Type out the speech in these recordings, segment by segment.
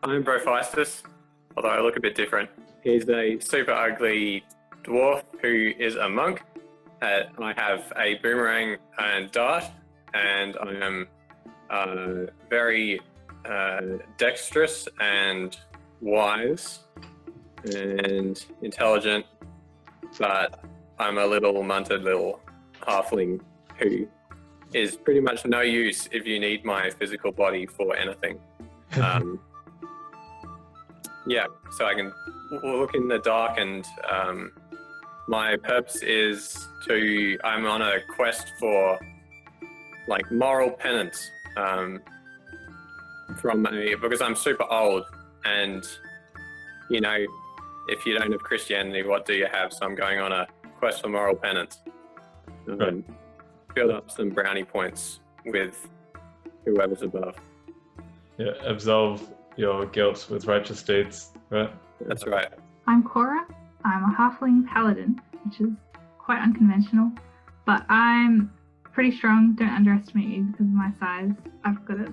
I'm Brophysis, although I look a bit different. He's a super ugly dwarf who is a monk. I have a boomerang and dart, and I am very dexterous and wise and intelligent, but I'm a little munted little halfling who is pretty much no use if you need my physical body for anything. Yeah, so I can look in the dark, and my purpose is I'm on a quest for like moral penance because I'm super old, and you know, if you don't have Christianity, what do you have? So I'm going on a quest for moral penance. Right. Build up some brownie points with whoever's above. Yeah, absolve your guilt with righteous deeds, right? That's right. I'm Cora. I'm a halfling paladin, which is quite unconventional, but I'm pretty strong. Don't underestimate me because of my size. I've got a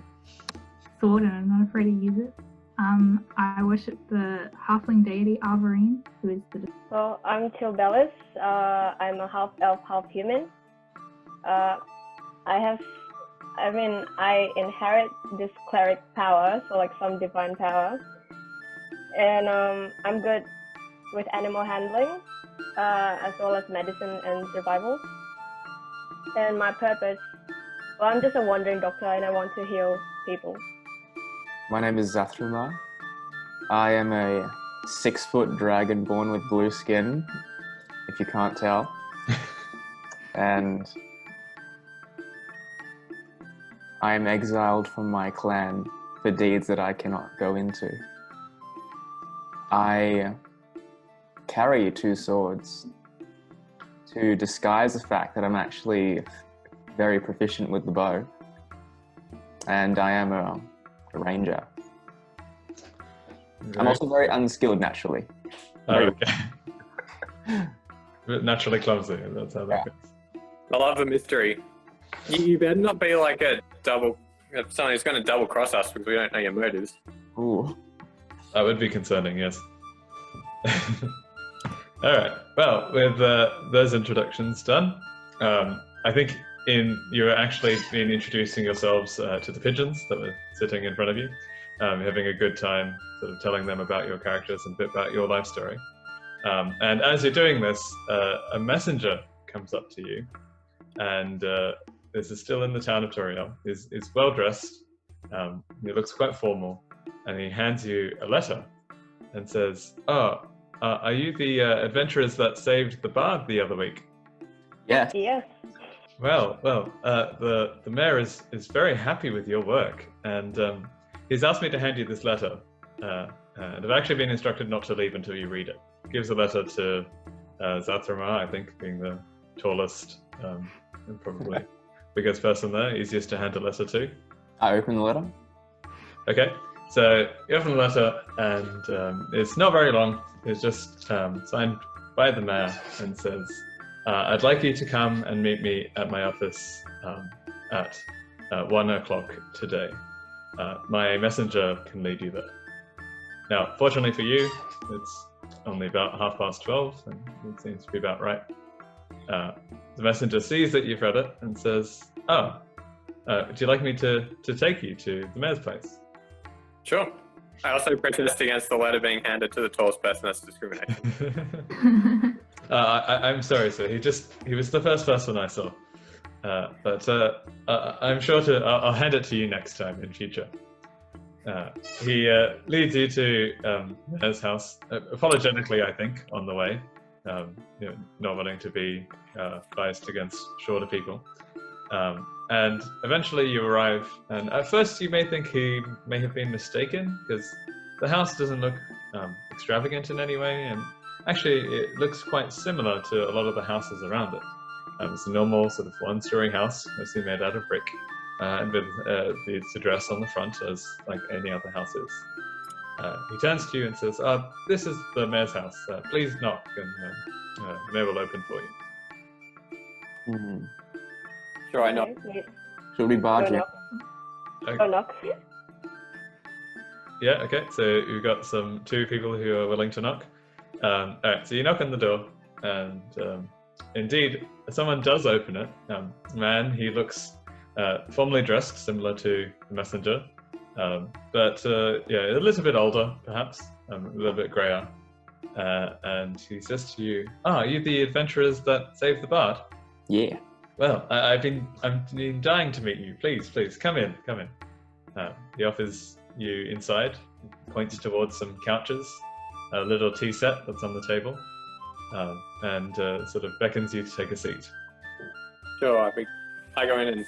sword and I'm not afraid to use it. I worship the halfling deity Arvarine, who is the... Well, I'm Tilbelis. I'm a half elf, half human. I inherit this cleric power, so like some divine power. And I'm good with animal handling, as well as medicine and survival. And my purpose, well, I'm just a wandering doctor and I want to heal people. My name is Zathrumar. I am a 6-foot dragon born with blue skin, if you can't tell. And I am exiled from my clan for deeds that I cannot go into. I carry 2 swords to disguise the fact that I'm actually very proficient with the bow. And I am a ranger. I'm also very unskilled naturally. Oh, okay. But naturally clumsy, that's how that goes. I love the mystery. You better not be like someone who's going to double cross us because we don't know your motives. Ooh. That would be concerning, yes. All right. Well, with those introductions done, I think you're actually been introducing yourselves to the pigeons that were sitting in front of you, having a good time sort of telling them about your characters and a bit about your life story. And as you're doing this, a messenger comes up to you, and this is still in the town of Toriel. He's well dressed. He looks quite formal, and he hands you a letter and says, "Oh, are you the adventurers that saved the bard the other week?" Yeah. Yes. Well, the mayor is very happy with your work, and he's asked me to hand you this letter. And I've actually been instructed not to leave until you read it. Gives a letter to Zathrumar, I think, being the tallest and probably biggest person there, easiest to hand a letter to. I open the letter. Okay, so you open the letter, and it's not very long. It's just signed by the mayor and says, "I'd like you to come and meet me at my office at 1 o'clock today. My messenger can lead you there." Now, fortunately for you, it's only about 12:30, and it seems to be about right. The messenger sees that you've read it and says, "Oh, would you like me to take you to the mayor's place?" Sure. I also protest against the letter being handed to the tallest person. That's discrimination. I'm sorry, sir. He was the first person I saw. But I'm sure I'll hand it to you next time in future. He leads you to the mayor's house, apologetically, I think, on the way, not wanting to be biased against shorter people. And eventually you arrive, and at first you may think he may have been mistaken, because the house doesn't look extravagant in any way, and actually it looks quite similar to a lot of the houses around it. It's a normal sort of 1-story house, mostly made out of brick, and with its address on the front as like any other house is. He turns to you and says, "This is the mayor's house. Please knock, and the mayor will open for you." Mm-hmm. Sure, I know. Should we barge in? Go knock. Yeah, okay. So you've got two people who are willing to knock. All right, so you knock on the door, and indeed, someone does open it. Man, he looks formally dressed, similar to the messenger, but yeah, a little bit older, perhaps, a little bit grayer. And he says to you, "Ah, you the adventurers that saved the bard? Yeah. Well, I've been dying to meet you. Please, come in, come in." He offers you inside, points towards some couches, a little tea set that's on the table, and sort of beckons you to take a seat. Sure, I go in and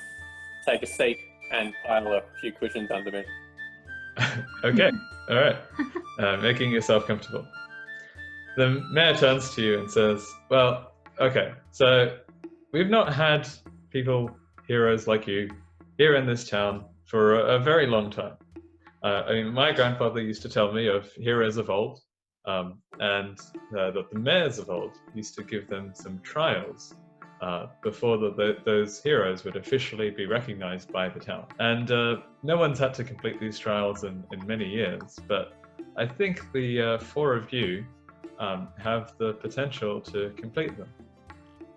take a seat and pile a few cushions under me. Okay, all right. Making yourself comfortable. The mayor turns to you and says, "Well, okay, so we've not had heroes like you, here in this town for a very long time. I mean, my grandfather used to tell me of heroes of old, and that the mayors of old used to give them some trials before those heroes would officially be recognized by the town. And no one's had to complete these trials in many years, but I think the four of you have the potential to complete them.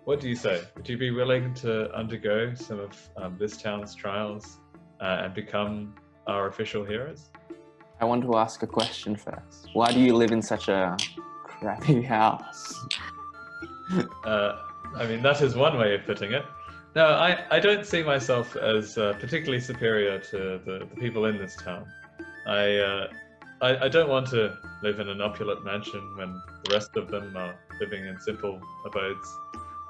What do you say? Would you be willing to undergo some of this town's trials and become our official heroes?" I want to ask a question first. Why do you live in such a crappy house? I mean, that is one way of putting it. No, I don't see myself as particularly superior to the people in this town. I don't want to live in an opulent mansion when the rest of them are living in simple abodes.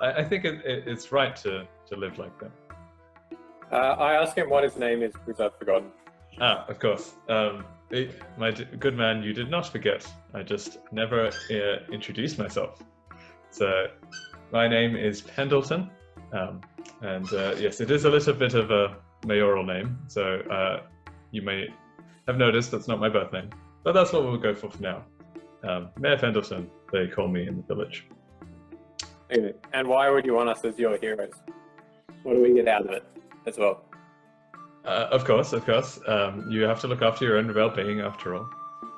I think it's right to live like that. I ask him what his name is because I've forgotten. Ah, of course. My good man, you did not forget. I just never introduced myself. So, my name is Pendleton, and yes, it is a little bit of a mayoral name, so you may have noticed that's not my birth name, but that's what we'll go for now. Mayor Pendleton, they call me in the village. Okay. And why would you want us as your heroes? What do we get out of it as well? Of course. You have to look after your own well-being after all.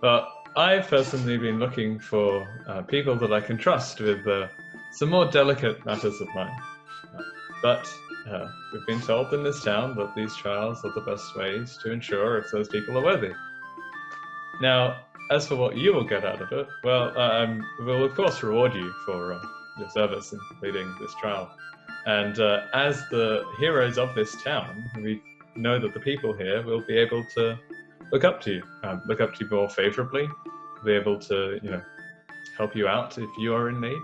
But I've personally been looking for people that I can trust with some more delicate matters of mine. But we've been told in this town that these trials are the best ways to ensure if those people are worthy. Now, as for what you will get out of it, well, we'll of course reward you for your service in completing this trial. And as the heroes of this town, we know that the people here will be able to look up to you more favorably, be able to, help you out if you are in need.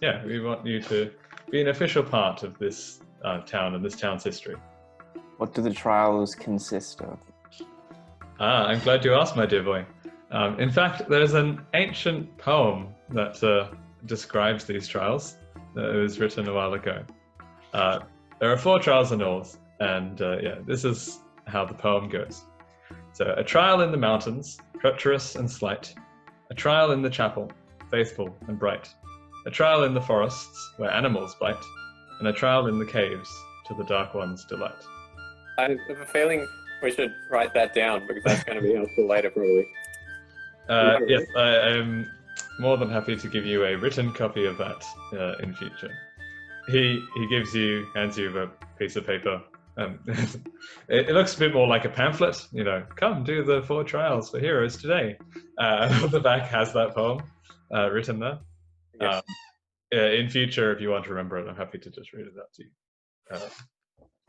Yeah, we want you to be an official part of this town and this town's history. What do the trials consist of? I'm glad you asked, my dear boy. In fact, there's an ancient poem that describes these trials. It was written a while ago. There are 4 trials in all, and this is how the poem goes. So, a trial in the mountains, treacherous and slight. A trial in the chapel, faithful and bright. A trial in the forests, where animals bite. And a trial in the caves, to the Dark One's delight. I have a feeling we should write that down because that's going to be helpful later, probably. Yes, I am more than happy to give you a written copy of that in future. He hands you a piece of paper. It looks a bit more like a pamphlet, come do the 4 trials for heroes today. The back has that poem written there. Yes. In future, if you want to remember it, I'm happy to just read it out to you.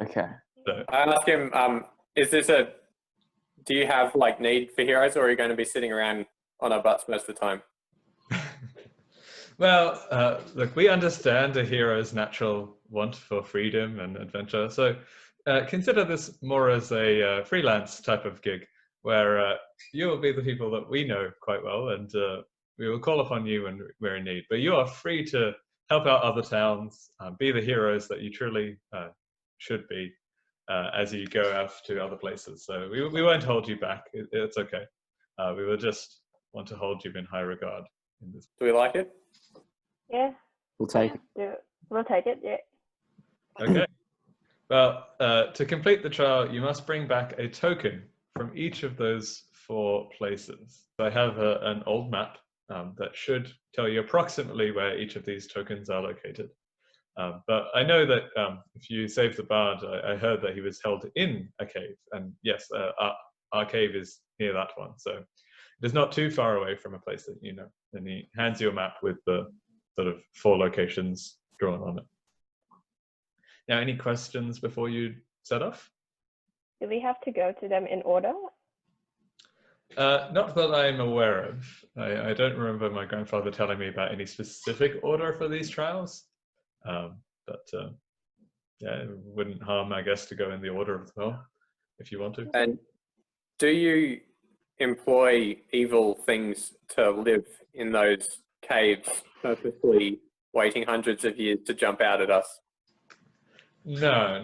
Okay. So, I ask him, do you have need for heroes, or are you going to be sitting around on our butts most of the time? well, look, we understand a hero's natural want for freedom and adventure, so consider this more as a freelance type of gig, where you will be the people that we know quite well, and we will call upon you when we're in need. But you are free to help out other towns, be the heroes that you truly should be as you go out to other places. So we won't hold you back. It's okay. We will just want to hold you in high regard. In this. Do we like it? Yeah. We'll take it. Yeah. We'll take it. Yeah. Okay. Well, to complete the trial, you must bring back a token from each of those 4 places. I have an old map that should tell you approximately where each of these tokens are located. But I know that if you save the bard, I heard that he was held in a cave, and yes, our cave is near that one, so it is not too far away from a place that you know. And he hands you a map with the sort of 4 locations drawn on it. Now, any questions before you set off? Do we have to go to them in order? Not that I'm aware of. I don't remember my grandfather telling me about any specific order for these trials. But yeah, it wouldn't harm, I guess, to go in the order as well, if you want to. And do you employ evil things to live in those caves, purposely waiting hundreds of years to jump out at us? No.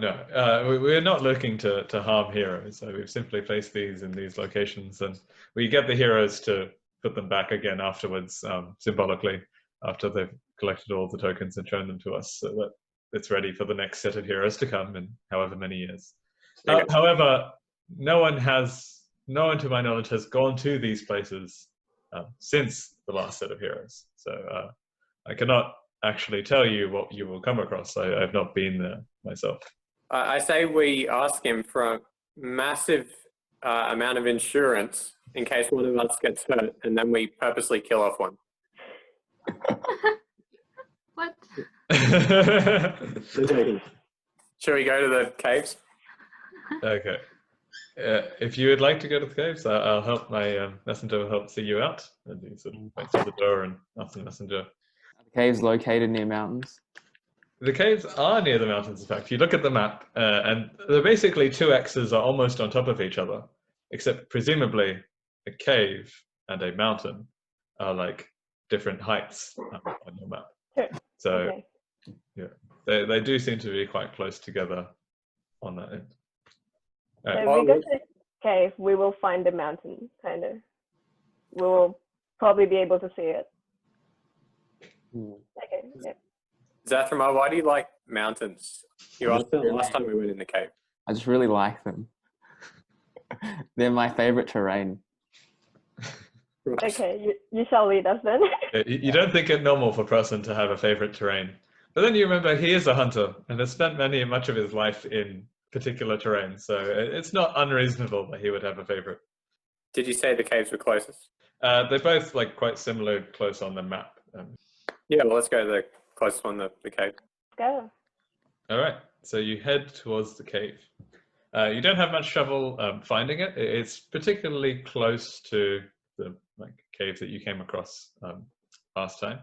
We're not looking to harm heroes. So we've simply placed these in these locations, and we get the heroes to put them back again afterwards, symbolically, after they've collected all the tokens and shown them to us, so that it's ready for the next set of heroes to come in however many years. Okay. However, no one to my knowledge has gone to these places since the last set of heroes. So I cannot actually tell you what you will come across. I've not been there myself. I say we ask him for a massive amount of insurance in case one of us gets hurt, and then we purposely kill off one. What? Shall we go to the caves? Okay. If you would like to go to the caves, I'll help my messenger help see you out. And he sort of points to the door and asks the messenger. Are the caves located near mountains? The caves are near the mountains, in fact. If you look at the map, and they're basically 2 X's are almost on top of each other, except presumably a cave and a mountain are like different heights on your map. Sure. So Okay. yeah, they do seem to be quite close together on that end. So if we go to the cave, we will find the mountain, kind of. We will probably be able to see it. Okay. Yeah. Zathramar, why do you like mountains? You asked it last time we went in the cave. I just really like them. They're my favorite terrain. Okay, you shall lead us then. You don't think it normal for a person to have a favorite terrain, but then you remember he is a hunter and has spent much of his life in particular terrain, so it's not unreasonable that he would have a favorite. Did you say the caves were closest? They're both like quite similar, close on the map. Yeah, well, let's go to the closest one, the cave. Go. All right, so you head towards the cave. You don't have much trouble finding it. It's particularly close to the cave that you came across last time.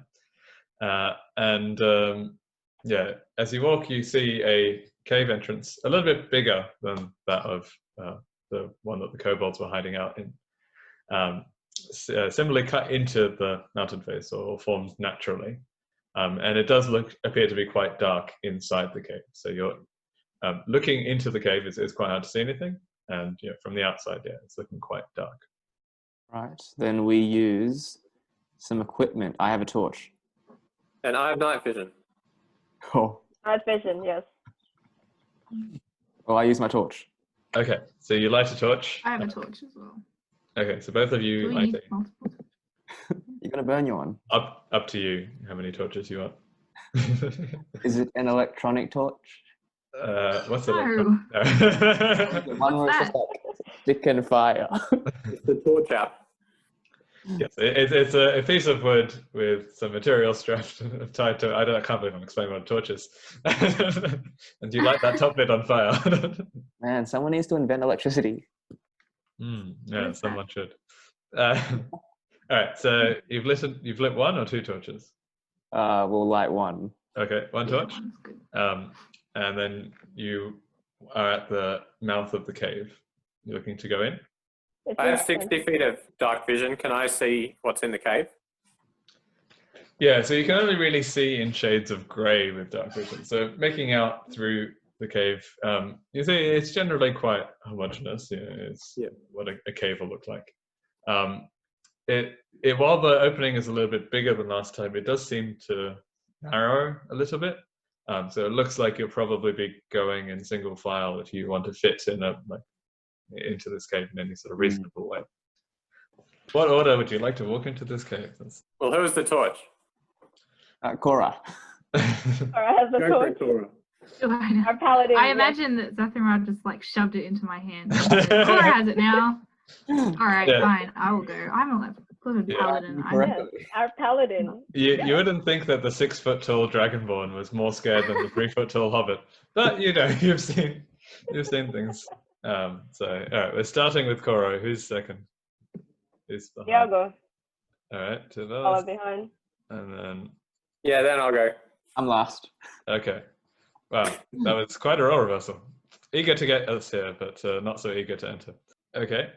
Yeah, as you walk, you see a cave entrance a little bit bigger than that of the one that the kobolds were hiding out in. Similarly cut into the mountain face or formed naturally. And it does appear to be quite dark inside the cave. So you're looking into the cave is quite hard to see anything. And from the outside, yeah, it's looking quite dark. Right, then we use some equipment. I have a torch. And I have night vision. Oh, Night vision, yes. well, I use my torch. Okay, so you light a torch. I have a torch as well. Okay, so both of you Do we light need it. multiple? You're gonna burn your one. Up to you how many torches you want. Is it an electronic torch? What's No. electronic? The one where it's just like stick and fire. It's the torch app. Yes, it's a piece of wood with some material strapped tied to it. I can't believe I'm explaining what a torch is. And you light that top bit on fire. Man, someone needs to invent electricity. Yeah, someone should. All right, so you've lit 1 or 2 torches? We'll light one. Okay, 1 Yeah, torch. one's good. And then you are at the mouth of the cave. You're looking to go in? I have 60 feet of dark vision. Can I see what's in the cave? Yeah, so you can only really see in shades of grey with dark vision. So making out through the cave, you see it's generally quite homogeneous. It's what a cave will look like. While the opening is a little bit bigger than last time, it does seem to narrow a little bit. So it looks like you'll probably be going in single file if you want to fit into this cave in any sort of reasonable way. What order would you like to walk into this cave? Well, who's the torch? Cora. Or has the Go for torch. it, Cora. Our paladin. I yes. imagine that Zatharad just like shoved it into my hand. Cora has it now. All right, Yeah. fine. I will go. I'm a good Yeah. paladin. Correct. Yes, our paladin. You wouldn't think that the 6-foot tall dragonborn was more scared than the 3-foot tall hobbit, but you know you've seen things. So all right, we're starting with Koro. Who's second? Who's behind? Yeah, I'll go. All right, to Follow those, behind. and then Yeah, then I'll go. I'm last. okay. Wow, that was quite a role reversal. Eager to get us here, but not so eager to enter. Okay.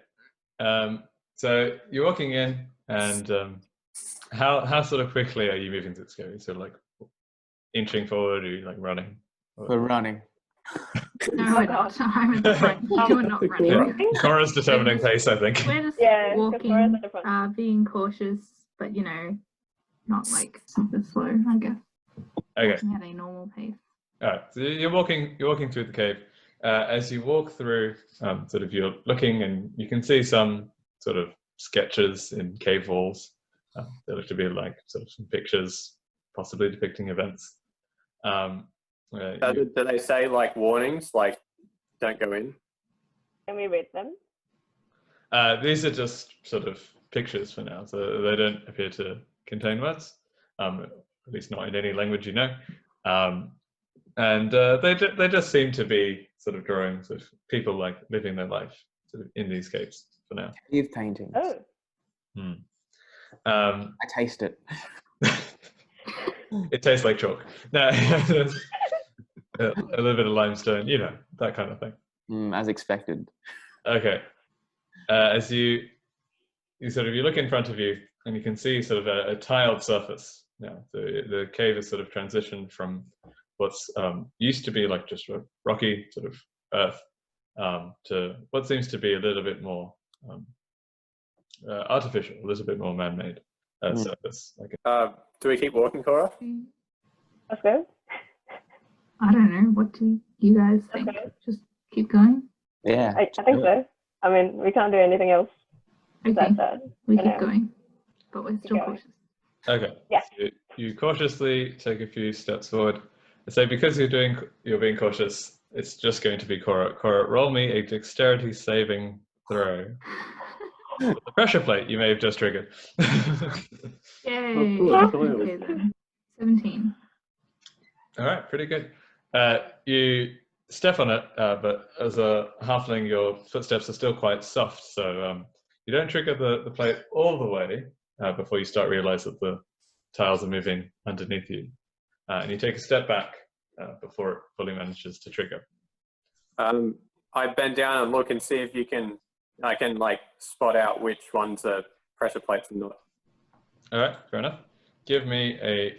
So you're walking in, and how sort of quickly are you moving through the cave? Sort of like inching forward, or are you like running? We're running. No, we're not. I'm at the front. You're not running. Cora's determining pace, I think. We're just Yeah, walking, Cora's at the front. being cautious, but you know, not like super slow, I guess. Okay. Walking at a normal pace. All right. So you're walking through the cave. As you walk through, sort of you're looking, and you can see some sort of sketches in cave walls. They look to be like sort of some pictures, possibly depicting events. Do they say like warnings, like don't go in? Can we read them? These are just sort of pictures for now, so they don't appear to contain words, at least not in any language you know. And they just seem to be sort of drawing sort of people like living their life sort of in these caves for now. Cave paintings. Oh. I taste it. It tastes like chalk. No, a little bit of limestone, you know, that kind of thing. As expected. Okay. As you look in front of you, and you can see sort of a tiled surface now. So the cave has sort of transitioned from what's used to be like just a rocky sort of earth to what seems to be a little bit more artificial, a little bit more man-made surface. Do we keep walking, Cora? Let's go. I don't know. What do you guys think? Okay. Just keep going. Yeah. I think so. I mean, we can't do anything else. Okay, That we for keep now. going, but we're still going. cautious. Okay. Yeah. So you cautiously take a few steps forward. So because you're being cautious, it's just going to be Cora. Cora, roll me a dexterity saving throw. The pressure plate you may have just triggered. Yay! cool, absolutely. Okay then. 17. All right, pretty good. You step on it, but as a halfling, your footsteps are still quite soft, so you don't trigger the plate all the way before you start realize that the tiles are moving underneath you. And you take a step back before it fully manages to trigger. I bend down and look and see if I can like spot out which ones are pressure plates and not. All right, fair enough. Give me a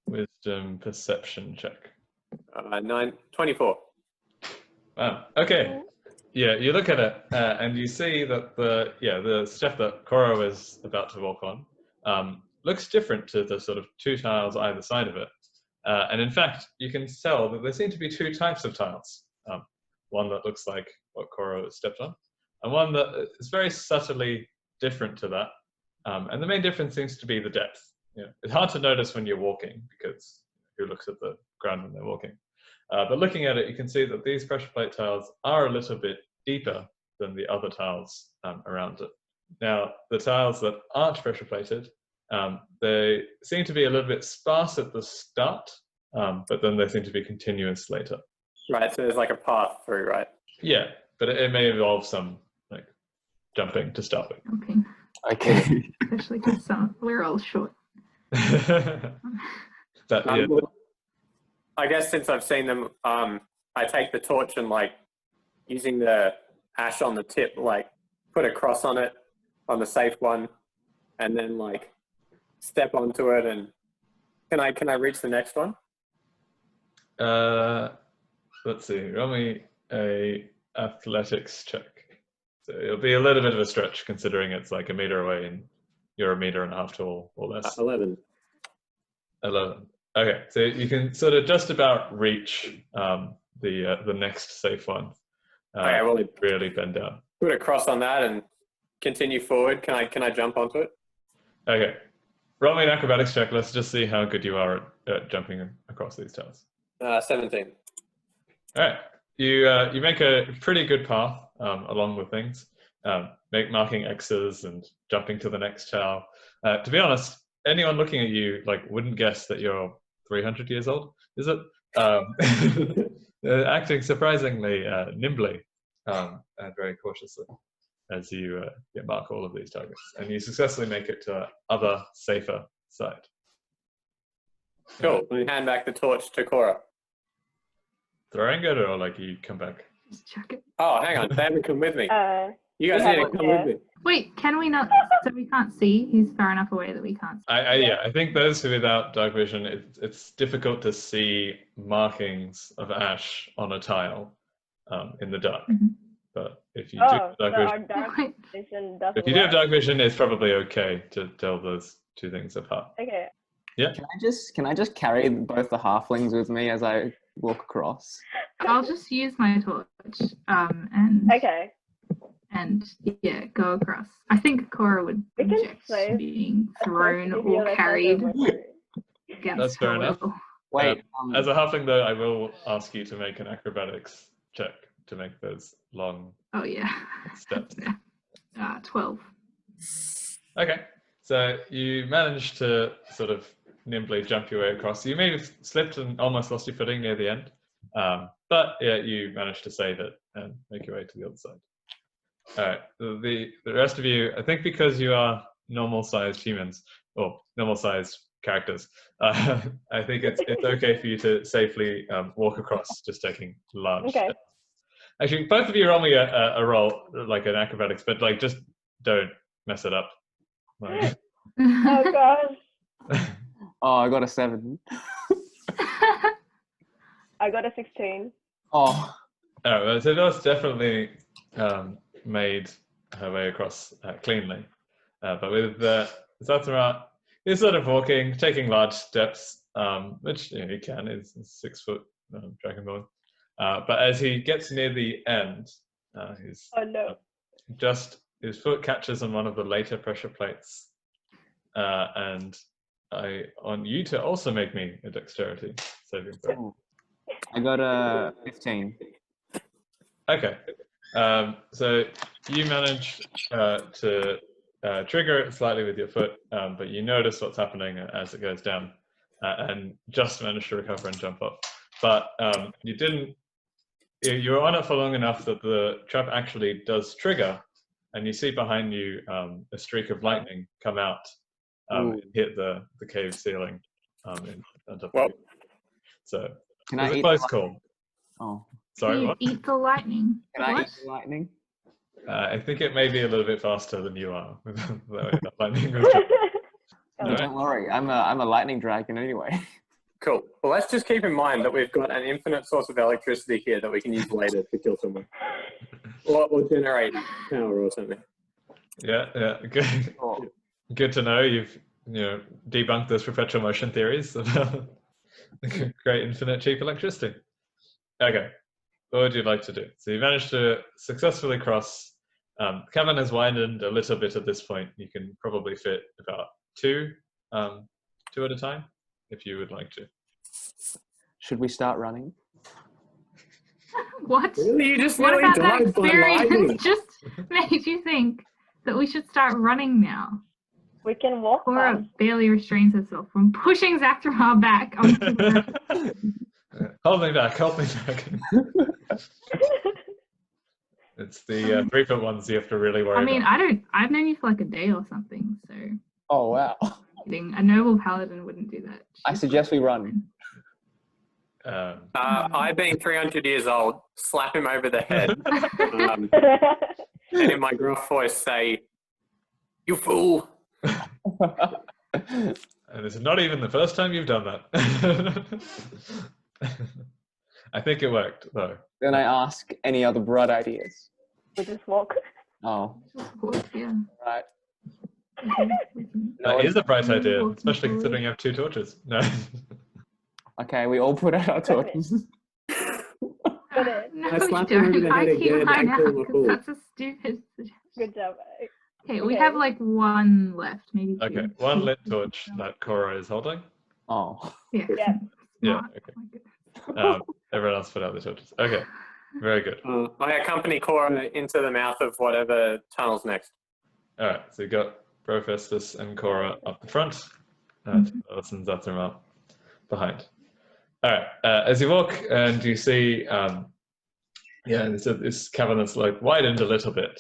wisdom perception check. 24. Wow. Okay. Yeah, you look at it and you see that the step that Cora was about to walk on looks different to the sort of two tiles either side of it. And in fact, you can tell that there seem to be two types of tiles. One that looks like what Cora stepped on, and one that is very subtly different to that. And the main difference seems to be the depth. You know, it's hard to notice when you're walking because who looks at the ground when they're walking. But looking at it, you can see that these pressure plate tiles are a little bit deeper than the other tiles around it. Now, the tiles that aren't pressure plated, they seem to be a little bit sparse at the start, but then they seem to be continuous later. Right, so there's like a path through, right? Yeah, but it may involve some like jumping to start with. Jumping, Okay. especially because we're all short. Yeah, Well, I guess since I've seen them, I take the torch and like using the ash on the tip, like put a cross on it on the safe one, and then like step onto it. And can I reach the next one? let's see. Roll me a athletics check. So it'll be a little bit of a stretch considering it's like a meter away and you're 1.5 meters tall or less. 11. 11. Okay, so you can sort of just about reach the next safe one. Okay, well, really bend down. put a cross on that and continue forward. Can I jump onto it? Okay. Roll me an acrobatics check. Let's just see how good you are at jumping across these towers. 17. All right. You make a pretty good path along the things. Marking X's and jumping to the next tower. To be honest, anyone looking at you wouldn't guess that you're 300 years old, is it? Acting surprisingly nimbly and very cautiously as you mark all of these targets, and you successfully make it to other safer side. Cool. We hand back the torch to Cora. Throwing it, or you come back? Just check it. Oh, hang on. They haven't come with me. You guys we need to haven't, come yeah. with me. Wait, can we not? So we can't see? He's far enough away that we can't see. I think those who without dark vision, it's difficult to see markings of ash on a tile in the dark. Mm-hmm. But if you Oh, do so have our dark vision, dark vision doesn't if you do have work. dark vision, it's probably okay to tell those two things apart. Okay. Can I just carry both the halflings with me as I walk across? I'll just use my torch and Okay. and yeah, go across. I think Cora would We can object to place being A thrown torch to heal or us carried over. against That's fair her enough. will. Wait, As a halfling, though, I will ask you to make an acrobatics check to make those long Oh yeah. steps. 12. Okay, so you managed to sort of nimbly jump your way across. You may have slipped and almost lost your footing near the end, but yeah, you managed to save it and make your way to the other side. All right, the rest of you, I think because you are normal-sized humans or normal-sized characters, I think it's okay for you to safely walk across, just taking large Okay. steps. Actually, both of you roll me a roll, like an acrobatics, but just don't mess it up. Oh gosh. oh, I got a 7. I got a 16. Oh, Oh, so that's definitely made her way across cleanly. But with Satsuma, he's sort of walking, taking large steps, which he can. He's 6 foot dragonborn. But as he gets near the end, Oh no. his foot catches on one of the later pressure plates, and I want you to also make me a dexterity saving throw. I got a 15. Okay, so you manage to trigger it slightly with your foot, but you notice what's happening as it goes down, and just manage to recover and jump up. But you didn't. You were on it for long enough that the trap actually does trigger, and you see behind you a streak of lightning come out and hit the cave ceiling in front of you. So Can it was I a eat close the call. Oh, Sorry, Can you what? eat the lightning? can I What? eat the lightning? I think it may be a little bit faster than you are with the way that lightning was jumping. No, Alright. don't worry. I'm a lightning dragon anyway. Cool. Well, let's just keep in mind that we've got an infinite source of electricity here that we can use later to kill someone. Or generate power or something. Yeah, good. Oh, Good to know you've debunked those perpetual motion theories about great infinite cheap electricity. Okay, what would you like to do? So you managed to successfully cross. The cavern has widened a little bit at this point. You can probably fit about two at a time, if you would like to. should we start running? What? Really? You just What nearly about that died by lightning. experience just made you think that we should start running now? We can walk Cora fast. barely restrains herself from pushing Zathramar back onto the Hold me back. It's the 3 foot ones you have to really worry I mean, about. I've known you for like a day or something, so Oh, wow. a noble paladin wouldn't do that. I suggest we run. I, being 300 years old, slap him over the head, and in my gruff voice say, "You fool!" And it's not even the first time you've done that. I think it worked, though. Then I ask any other bright ideas. We just walk. Oh, Of course, yeah. right. That is a bright idea, Walking especially forward. considering you have 2 torches. No. Okay, we all put out our torches. No, I you slap him over don't. the I head keep again mine and call him out a 'cause fool. that's a stupid suggestion. Good job. Okay, we Okay. have like one left, maybe two. Okay, one lit torch that Cora is holding. Oh. Yeah. Yeah. Yeah, Smart. okay. Oh my goodness. Everyone else put out the torches. Okay, very good. I accompany Cora into the mouth of whatever tunnel's next. All right, so you got Profestus and Cora up the front, Alice and Zatharmal behind. All right, as you walk and you see, this cavern that's like widened a little bit,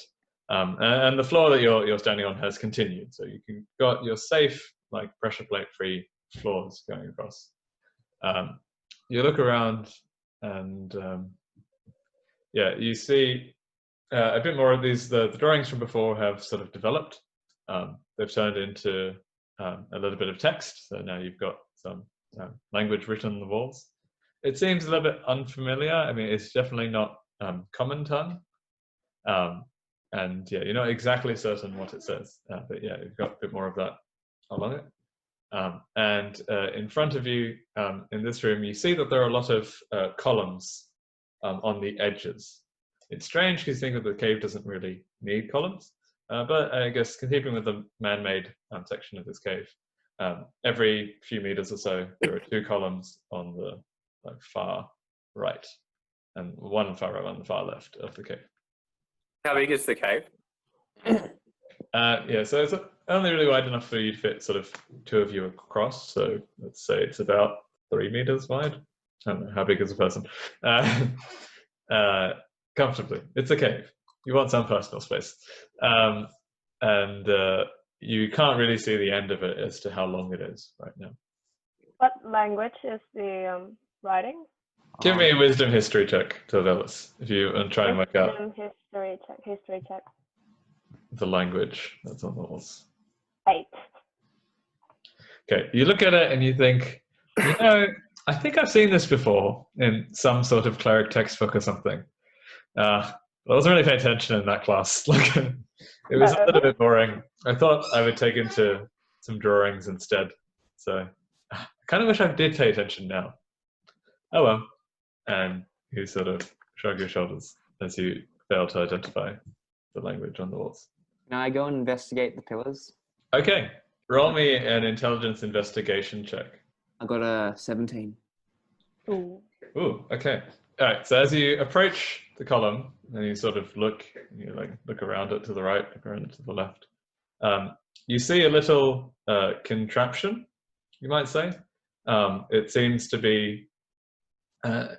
and the floor that you're standing on has continued, so you got your safe, like pressure plate free floors going across. You look around and you see a bit more of these. The drawings from before have sort of developed. They've turned into a little bit of text, so now you've got some language written on the walls. It seems a little bit unfamiliar. I mean, it's definitely not common tongue, and you're not exactly certain what it says, but you've got a bit more of that along it. And in front of you, in this room, you see that there are a lot of columns on the edges. It's strange because you think that the cave doesn't really need columns, but I guess keeping with the man-made section of this cave, every few meters or so, there are 2 columns on the far right, and one on the far right, one on the far left of the cave. How big is the cave? So it's only really wide enough for you to fit sort of 2 of you across. So let's say it's about 3 meters wide. I don't know how big is a person. Comfortably, it's a cave. You want some personal space, and you can't really see the end of it as to how long it is right now. What language is the writing? Give me a wisdom history check to Velis if you and try and work out History check. the language that's on the walls. 8. Okay, you look at it and you think, I think I've seen this before in some sort of cleric textbook or something. I wasn't really paying attention in that class. It was a little bit boring. I thought I would take into some drawings instead. So I kind of wish I did pay attention now. Oh well. And you sort of shrug your shoulders as you fail to identify the language on the walls. Can I go and investigate the pillars? Okay, roll me an intelligence investigation check. I got a 17. Ooh, okay. All right, so as you approach the column and you sort of look around it to the right, look around it to the left, you see a little contraption, you might say. It seems to be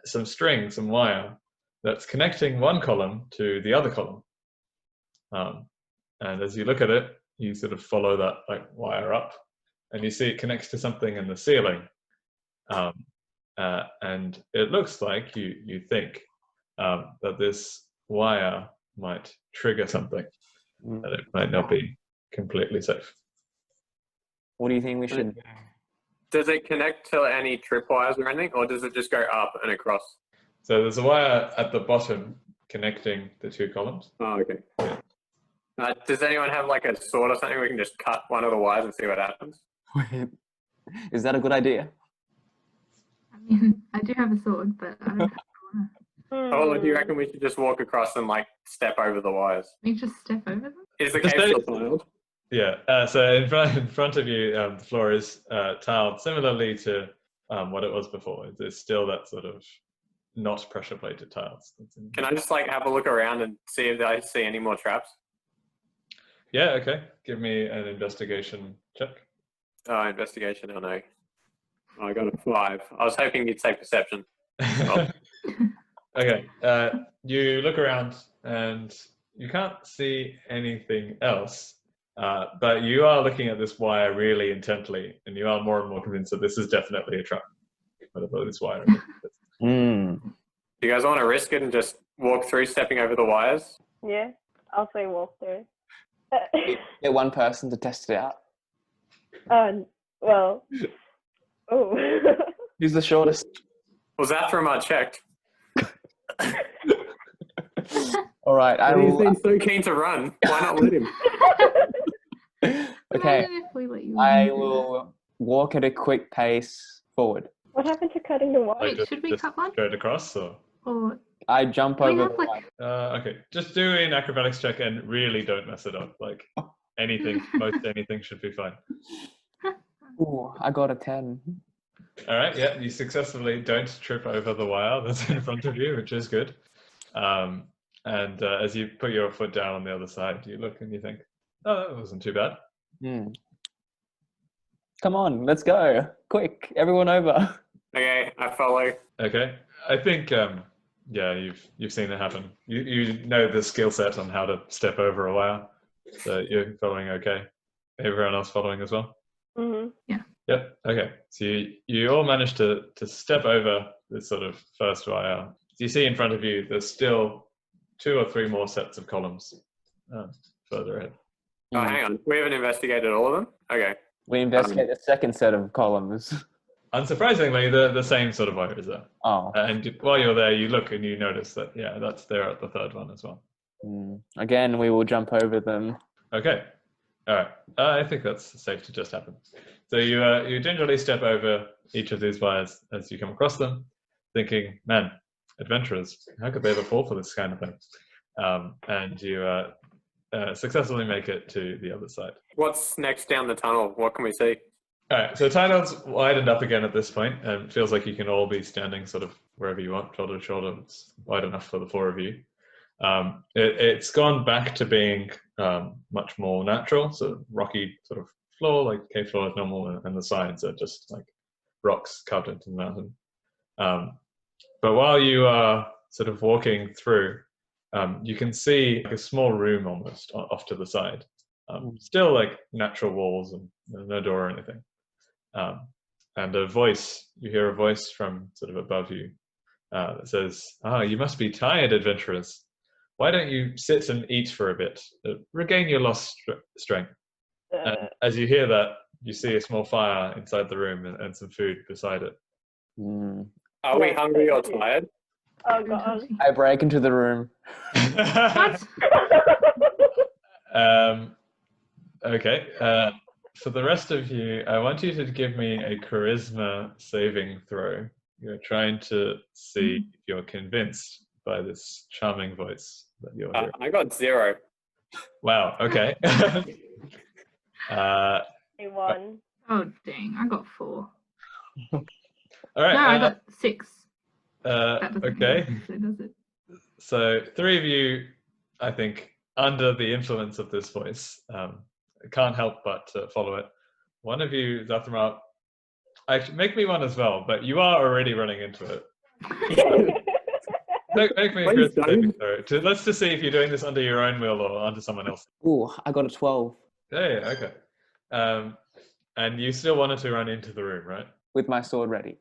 some string, some wire, that's connecting one column to the other column. And as you look at it, you sort of follow that wire up, and you see it connects to something in the ceiling. And it looks like you think that this wire might trigger something, that it might not be completely safe. What do you think we should do? Does it connect to any tripwires or anything, or does it just go up and across? So there's a wire at the bottom connecting the 2 columns. Oh, okay. Yeah. Does anyone have like a sword or something we can just cut one of the wires and see what happens? Is that a good idea? I mean, I do have a sword, but I don't have one. Oh, do you reckon we should just walk across and step over the wires? We just step over them? Is the cave still tiled? Yeah, so in front of you, the floor is tiled similarly to what it was before. It's still that sort of not pressure plated tiles. Can I just have a look around and see if I see any more traps? Yeah, okay. Give me an investigation check. Oh, investigation, I know. Oh, I got a 5. I was hoping you'd say perception. Okay, you look around and you can't see anything else, but you are looking at this wire really intently, and you are more and more convinced that this is definitely a trap. Whatever this wire is. Do you guys want to risk it and just walk through, stepping over the wires? Yeah, I'll say walk through. Get one person to test it out. Well. Oh. Who's the shortest? Well, Zathrama checked. All right, He's been so keen to run. Why not let him? Okay, Imagine if we let you I do will walk at a quick pace forward. What happened to cutting the wire? Wait, should we just cut one? straight across, or? Or I jump We over have the like wire. Okay, just do an acrobatics check and really don't mess it up. Like anything, most anything should be fine. Ooh, I got a 10. All right, yeah, you successfully don't trip over the wire that's in front of you, which is good. And as you put your foot down on the other side, you look and you think, oh, that wasn't too bad. Come on, let's go. Quick, everyone over. Okay, I follow. Okay, I think yeah, you've seen it happen. You know the skill set on how to step over a wire, so you're following okay. Everyone else following as well. Mm-hmm. Yep. Okay. So you all managed to step over this sort of first wire. You see in front of you, there's still 2 or 3 more sets of columns further ahead. Oh, hang on. We haven't investigated all of them? Okay. We investigate the second set of columns. Unsurprisingly, the same sort of wire is there. Oh. And while you're there, you look and you notice that, yeah, that's there at the third one as well. Again, we will jump over them. Okay. All right. I think that's safe to just happen. So you gingerly step over each of these wires as you come across them, thinking, man, adventurers, how could they ever fall for this kind of thing? And you successfully make it to the other side. What's next down the tunnel? What can we see? All right, so tunnel's widened up again at this point, and it feels like you can all be standing sort of wherever you want, shoulder to shoulder. It's wide enough for the 4 of you. It's gone back to being much more natural, so rocky sort of floor, like cave floor is normal, and the sides are just like rocks carved into the mountain. But while you are sort of walking through, you can see like a small room almost off to the side. Still like natural walls and no door or anything. And you hear a voice from sort of above you that says, you must be tired, adventurers. Why don't you sit and eat for a bit, regain your lost strength? And as you hear that, you see a small fire inside the room and some food beside it. Are we hungry or tired? Oh god. I break into the room. Okay. For the rest of you, I want you to give me a charisma saving throw. You're trying to see if you're convinced by this charming voice that you're hearing. I got 0. Wow. Okay. I won. Oh dang! I got 4. All right. No, I got 6. Okay. Does it? So 3 of you, I think, under the influence of this voice, can't help but follow it. One of you, Zathramar, actually make me one as well, but you are already running into it. Make me a Please charisma saving throw. Let's just see if you're doing this under your own will or under someone else. Ooh, I got a 12 Hey, okay. And you still wanted to run into the room, right? with my sword ready.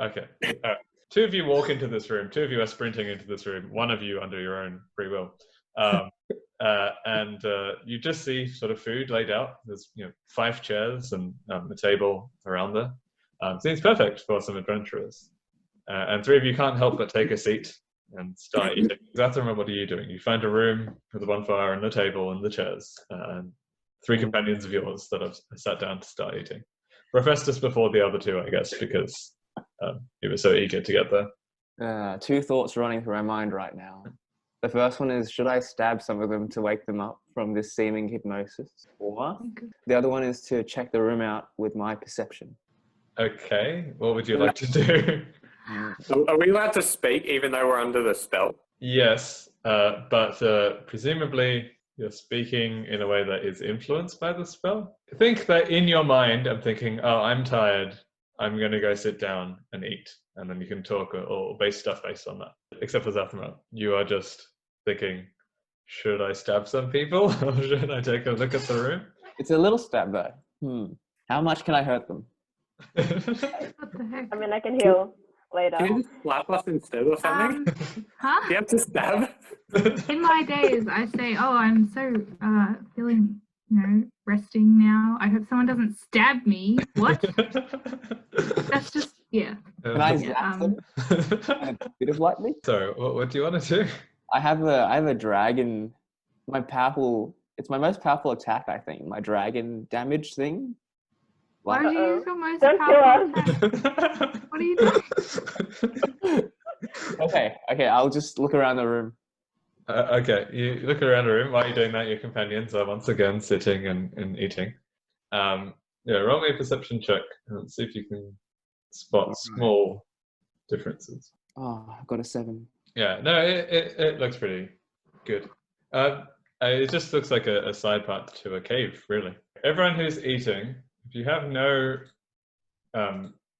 Okay. All right. 2 of you walk into this room. 2 of you are sprinting into this room. 1 of you under your own free will. And you just see sort of food laid out. There's 5 chairs and a table around there. Seems perfect for some adventurers. And 3 of you can't help but take a seat and start eating. Zathramar, what are you doing? You find a room with a bonfire and a table and the chairs, and 3 companions of yours that have sat down to start eating. Profestus before the other 2, I guess, because you were so eager to get there. 2 thoughts running through my mind right now. The first one is, should I stab some of them to wake them up from this seeming hypnosis? Or the other one is to check the room out with my perception. Okay, what would you like to do? Are we allowed to speak even though we're under the spell? Yes, but presumably you're speaking in a way that is influenced by the spell. Think that in your mind, I'm thinking, oh, I'm tired. I'm going to go sit down and eat. And then you can talk or base stuff based on that. Except for Zathramar, you are just thinking, should I stab some people? Or should I take a look at the room? It's a little stab though. How much can I hurt them? What the heck? I mean, I can heal later. Can you just slap us instead or something? Huh? Do you have to stab? In my days, I say, "Oh, I'm so feeling, resting now. I hope someone doesn't stab me." What? That's just Can I zap them? A bit of lightly? Sorry, what do you want to do? I have a dragon. It's my most powerful attack, I think. My dragon damage thing. Why would you use your most Don't powerful kill attack? What are you doing? Okay, I'll just look around the room. Okay, you look around the room. While you're doing that, your companions are once again sitting and eating. Roll me a perception check and see if you can spot small differences. Oh, I've got a 7. Yeah, no, it looks pretty good. It just looks like a side path to a cave, really. Everyone who's eating, if you have no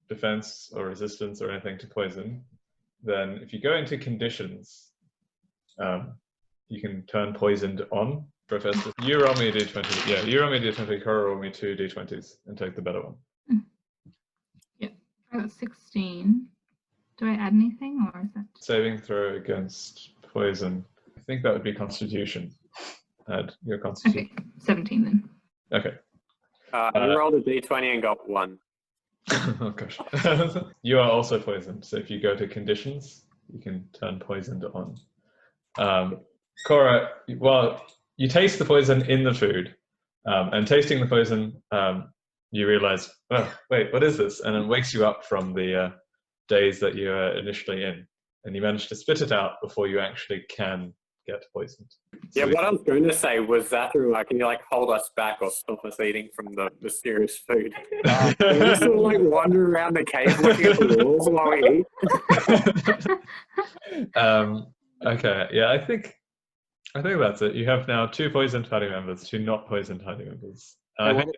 defense or resistance or anything to poison, then if you go into conditions, you can turn poisoned on. Professor, you roll me a d20. Yeah, you roll me a d20. Cora roll me 2 d20s and take the better one. Yep, I got 16. Do I add anything, or is that Saving throw against poison. I think that would be Constitution. Add your Constitution. okay? 17 then. Okay. I rolled a d20 and got 1. Oh gosh. You are also poisoned, so if you go to conditions, you can turn poisoned on. Cora, well, you taste the poison in the food, and tasting the poison, you realize, oh, wait, what is this? And it wakes you up from the daze that you were initially in, and you manage to spit it out before you actually can get poisoned. Yeah, what I was going to say was that can you hold us back or stop us eating from the mysterious food? Can we just sort of wander around the cave looking at the walls while we eat? Okay, yeah, I think that's it. You have now 2 poisoned party members, 2 not poisoned party members. And I think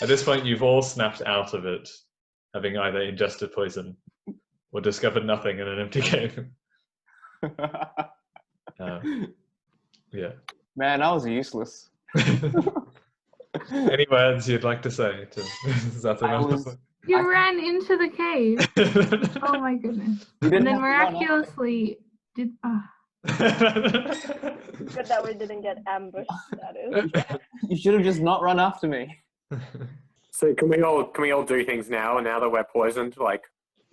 at this point you've all snapped out of it, having either ingested poison or discovered nothing in an empty cave. Yeah. Man, I was useless. Any words you'd like to say to Zatanabe? You ran into the cave. Oh my goodness. And then miraculously did. Good that we didn't get ambushed, that is. You should have just not run after me. So can we all do things now that we're poisoned?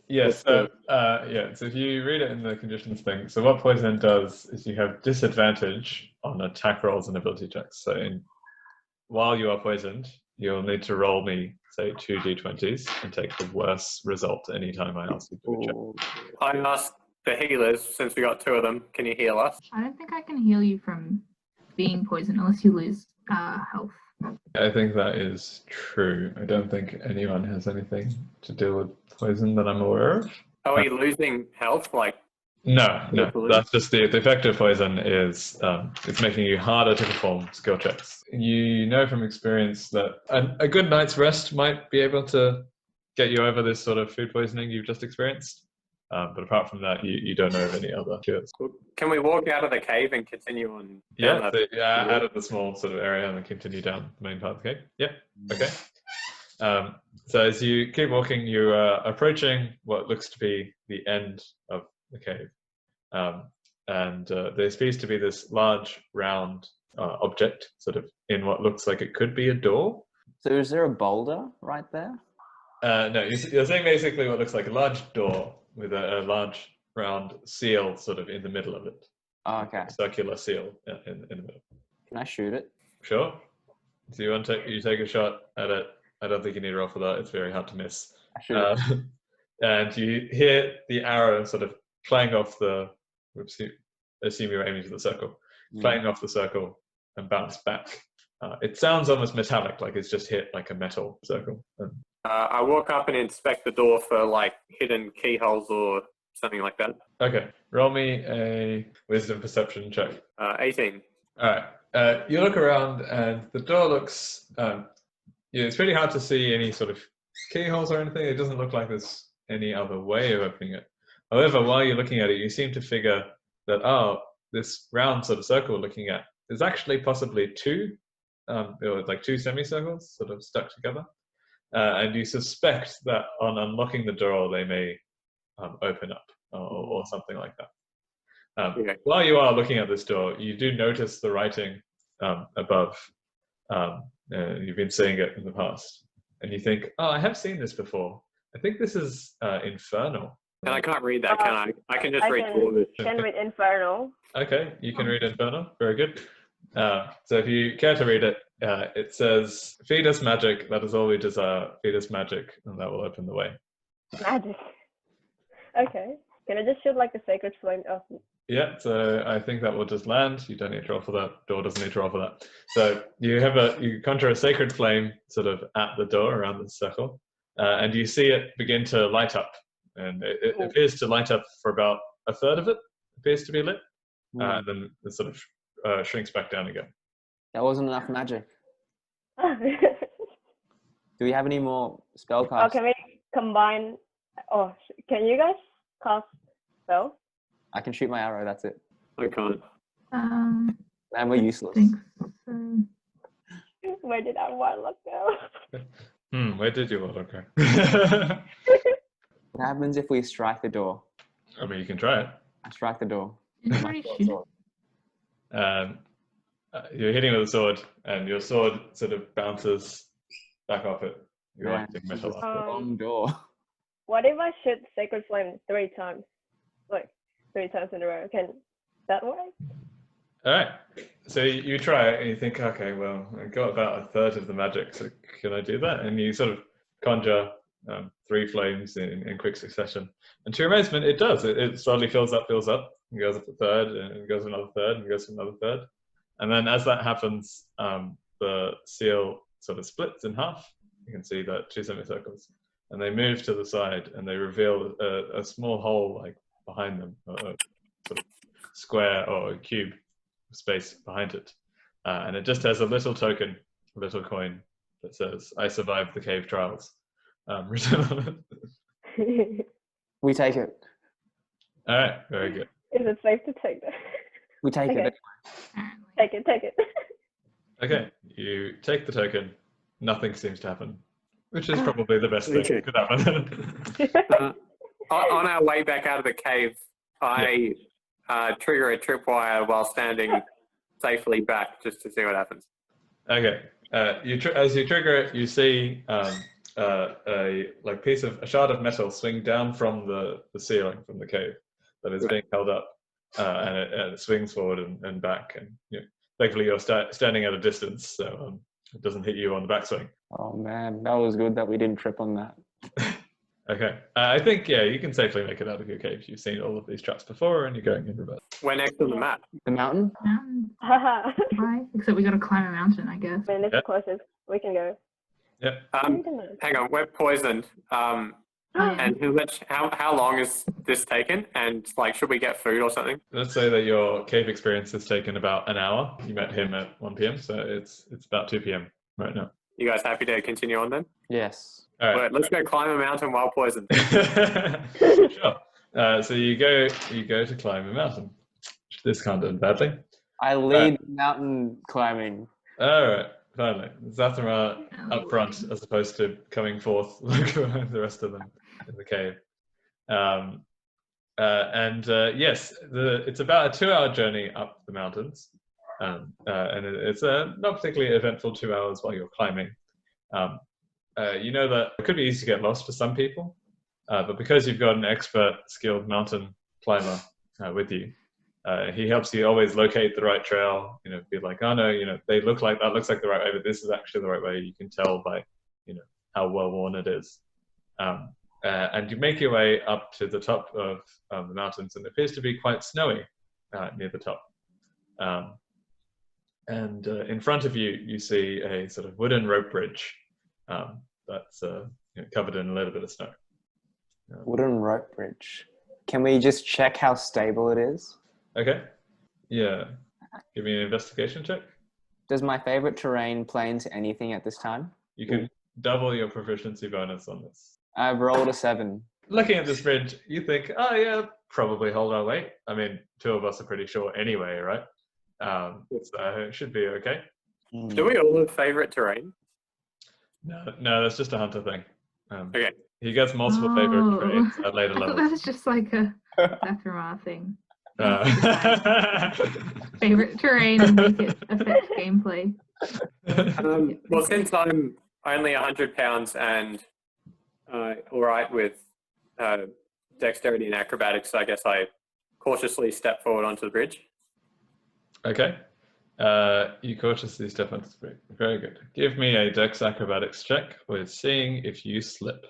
Yes. So if you read it in the conditions thing, so what poison does is you have disadvantage on attack rolls and ability checks. So while you are poisoned, you'll need to roll me, say, 2 d20s and take the worst result anytime I ask you to do a check. I asked the healers, since we got 2 of them, can you heal us? I don't think I can heal you from being poisoned unless you lose health. I think that is true. I don't think anyone has anything to do with poison that I'm aware of. Are we losing health? No. That's just the effect of poison is it's making you harder to perform skill checks. You know from experience that a good night's rest might be able to get you over this sort of food poisoning you've just experienced. But apart from that, you don't know of any other cures. Can we walk out of the cave and continue on? Out of the small sort of area and continue down the main part of the cave. Yep. Okay. So as you keep walking, you are approaching what looks to be the end of the cave. And there appears to be this large round object sort of in what looks like it could be a door. So is there a boulder right there? No, you're seeing basically what looks like a large door with a large round seal sort of in the middle of it. Oh, okay. Circular seal in the middle. Can I shoot it? Sure. So you take a shot at it. I don't think you need to roll for that. It's very hard to miss. I shoot and you hear the arrow sort of clang off the. Assume you're aiming to the circle. Clang off the circle and bounce back. It sounds almost metallic, like it's just hit like a metal circle. I walk up and inspect the door for hidden keyholes or something like that. Okay, roll me a wisdom perception check. 18. All right. You look around and the door looks. It's pretty hard to see any sort of keyholes or anything. It doesn't look like there's any other way of opening it. However, while you're looking at it, you seem to figure that this round sort of circle we're looking at is actually possibly 2, like 2 semicircles sort of stuck together. And you suspect that on unlocking the door, they may open up or something like that. Okay. While you are looking at this door, you do notice the writing above. You've been seeing it in the past. And you think, I have seen this before. I think this is Infernal. And I can't read that, can I? I can just read Dwarvish. I can read Infernal. Okay, you can read Infernal. Very good. So if you care to read it, it says, "Feed us magic, that is all we desire. Feed us magic, and that will open the way." Magic. Okay. Can I just shoot like a sacred flame off? Yeah, so I think that will just land. You don't need to roll for that. Door doesn't need to roll for that. So you conjure a sacred flame sort of at the door around the circle, and you see it begin to light up, and it appears to light up for about a third of it. Appears to be lit, and then it sort of shrinks back down again. That wasn't enough magic. Oh, Do we have any more spell casts? can we combine? Oh, can you guys cast spell? I can shoot my arrow, that's it. I can't. And we're useless. Think so. Where did our warlock go? Where did you want to go? What happens if we strike the door? I mean, you can try it. I strike the door. Did you already shoot it? You're hitting with a sword, and your sword sort of bounces back off it. You're Man, hitting this is metal a off it. long door. What if I shoot sacred flame 3 times? Like 3 times in a row. Can that work? All right. So you try it, and you think, okay, well, I got about a third of the magic, so can I do that? And you sort of conjure 3 flames in quick succession. And to your amazement, it does. It slowly fills up, and goes up a third, and it goes another third, and goes another third. And then as that happens, the seal sort of splits in half. You can see that 2 semicircles. And they move to the side, and they reveal a small hole like behind them, a sort of square or a cube space behind it. And it just has a little token, a little coin that says, "I survived the cave trials," written on it. We take it. All right, very good. Is it safe to take that? We take Okay. it. Apparently. Take it. Okay, you take the token. Nothing seems to happen, which is probably the best thing Okay. that could happen. On our way back out of the cave, I trigger a tripwire while standing safely back just to see what happens. Okay, as you trigger it, you see a shard of metal swing down from the ceiling from the cave that is being held up, and it swings forward and back. And thankfully you're standing at a distance, so it doesn't hit you on the backswing. Oh man, that was good that we didn't trip on that. Okay, I think you can safely make it out of your cave. You've seen all of these traps before, and you're going in reverse. We're next on the map. The mountain? Mountain. Haha. Right. Except we gotta climb a mountain, I guess. I mean, this Yeah. is closest. We can go. Yep. Hang on, we're poisoned. And how long is this taken? And like, should we get food or something? Let's say that your cave experience has taken about an hour. You met him at 1 p.m., so it's about 2 p.m. right now. You guys happy to continue on then? Yes. All right. Right, let's go climb a mountain while poisoned. Sure. So you go to climb a mountain. This can't end badly. I lead mountain climbing. All right, finally. Zathramar up front as opposed to coming forth like the rest of them in the cave. Yes, it's about a 2-hour journey up the mountains. And it's a not particularly eventful 2 hours while you're climbing. You know that it could be easy to get lost for some people, but because you've got an expert, skilled mountain climber with you, he helps you always locate the right trail. Be like, oh no, they look like that looks like the right way, but this is actually the right way. You can tell by, how well worn it is. And you make your way up to the top of the mountains, and it appears to be quite snowy near the top. And in front of you, you see a sort of wooden rope bridge that's covered in a little bit of snow. Wooden rope bridge. Can we just check how stable it is? Okay. Yeah. Give me an investigation check. Does my favorite terrain play into anything at this time? You can double your proficiency bonus on this. I've rolled a 7. Looking at this bridge, you think, oh yeah, probably hold our weight. I mean, 2 of us are pretty short anyway, right? So it should be okay. Do we all have favorite terrain? No, that's just a hunter thing. Okay. He gets multiple favorite traits at later I thought that levels. was just like a Zathramar thing. Uh, Favorite terrain and make it affect gameplay. Well, since I'm only 100 pounds and all right with dexterity and acrobatics, I guess I cautiously step forward onto the bridge. Okay. You cautiously step onto the bridge. Very good. Give me a dex acrobatics check with seeing if you slip.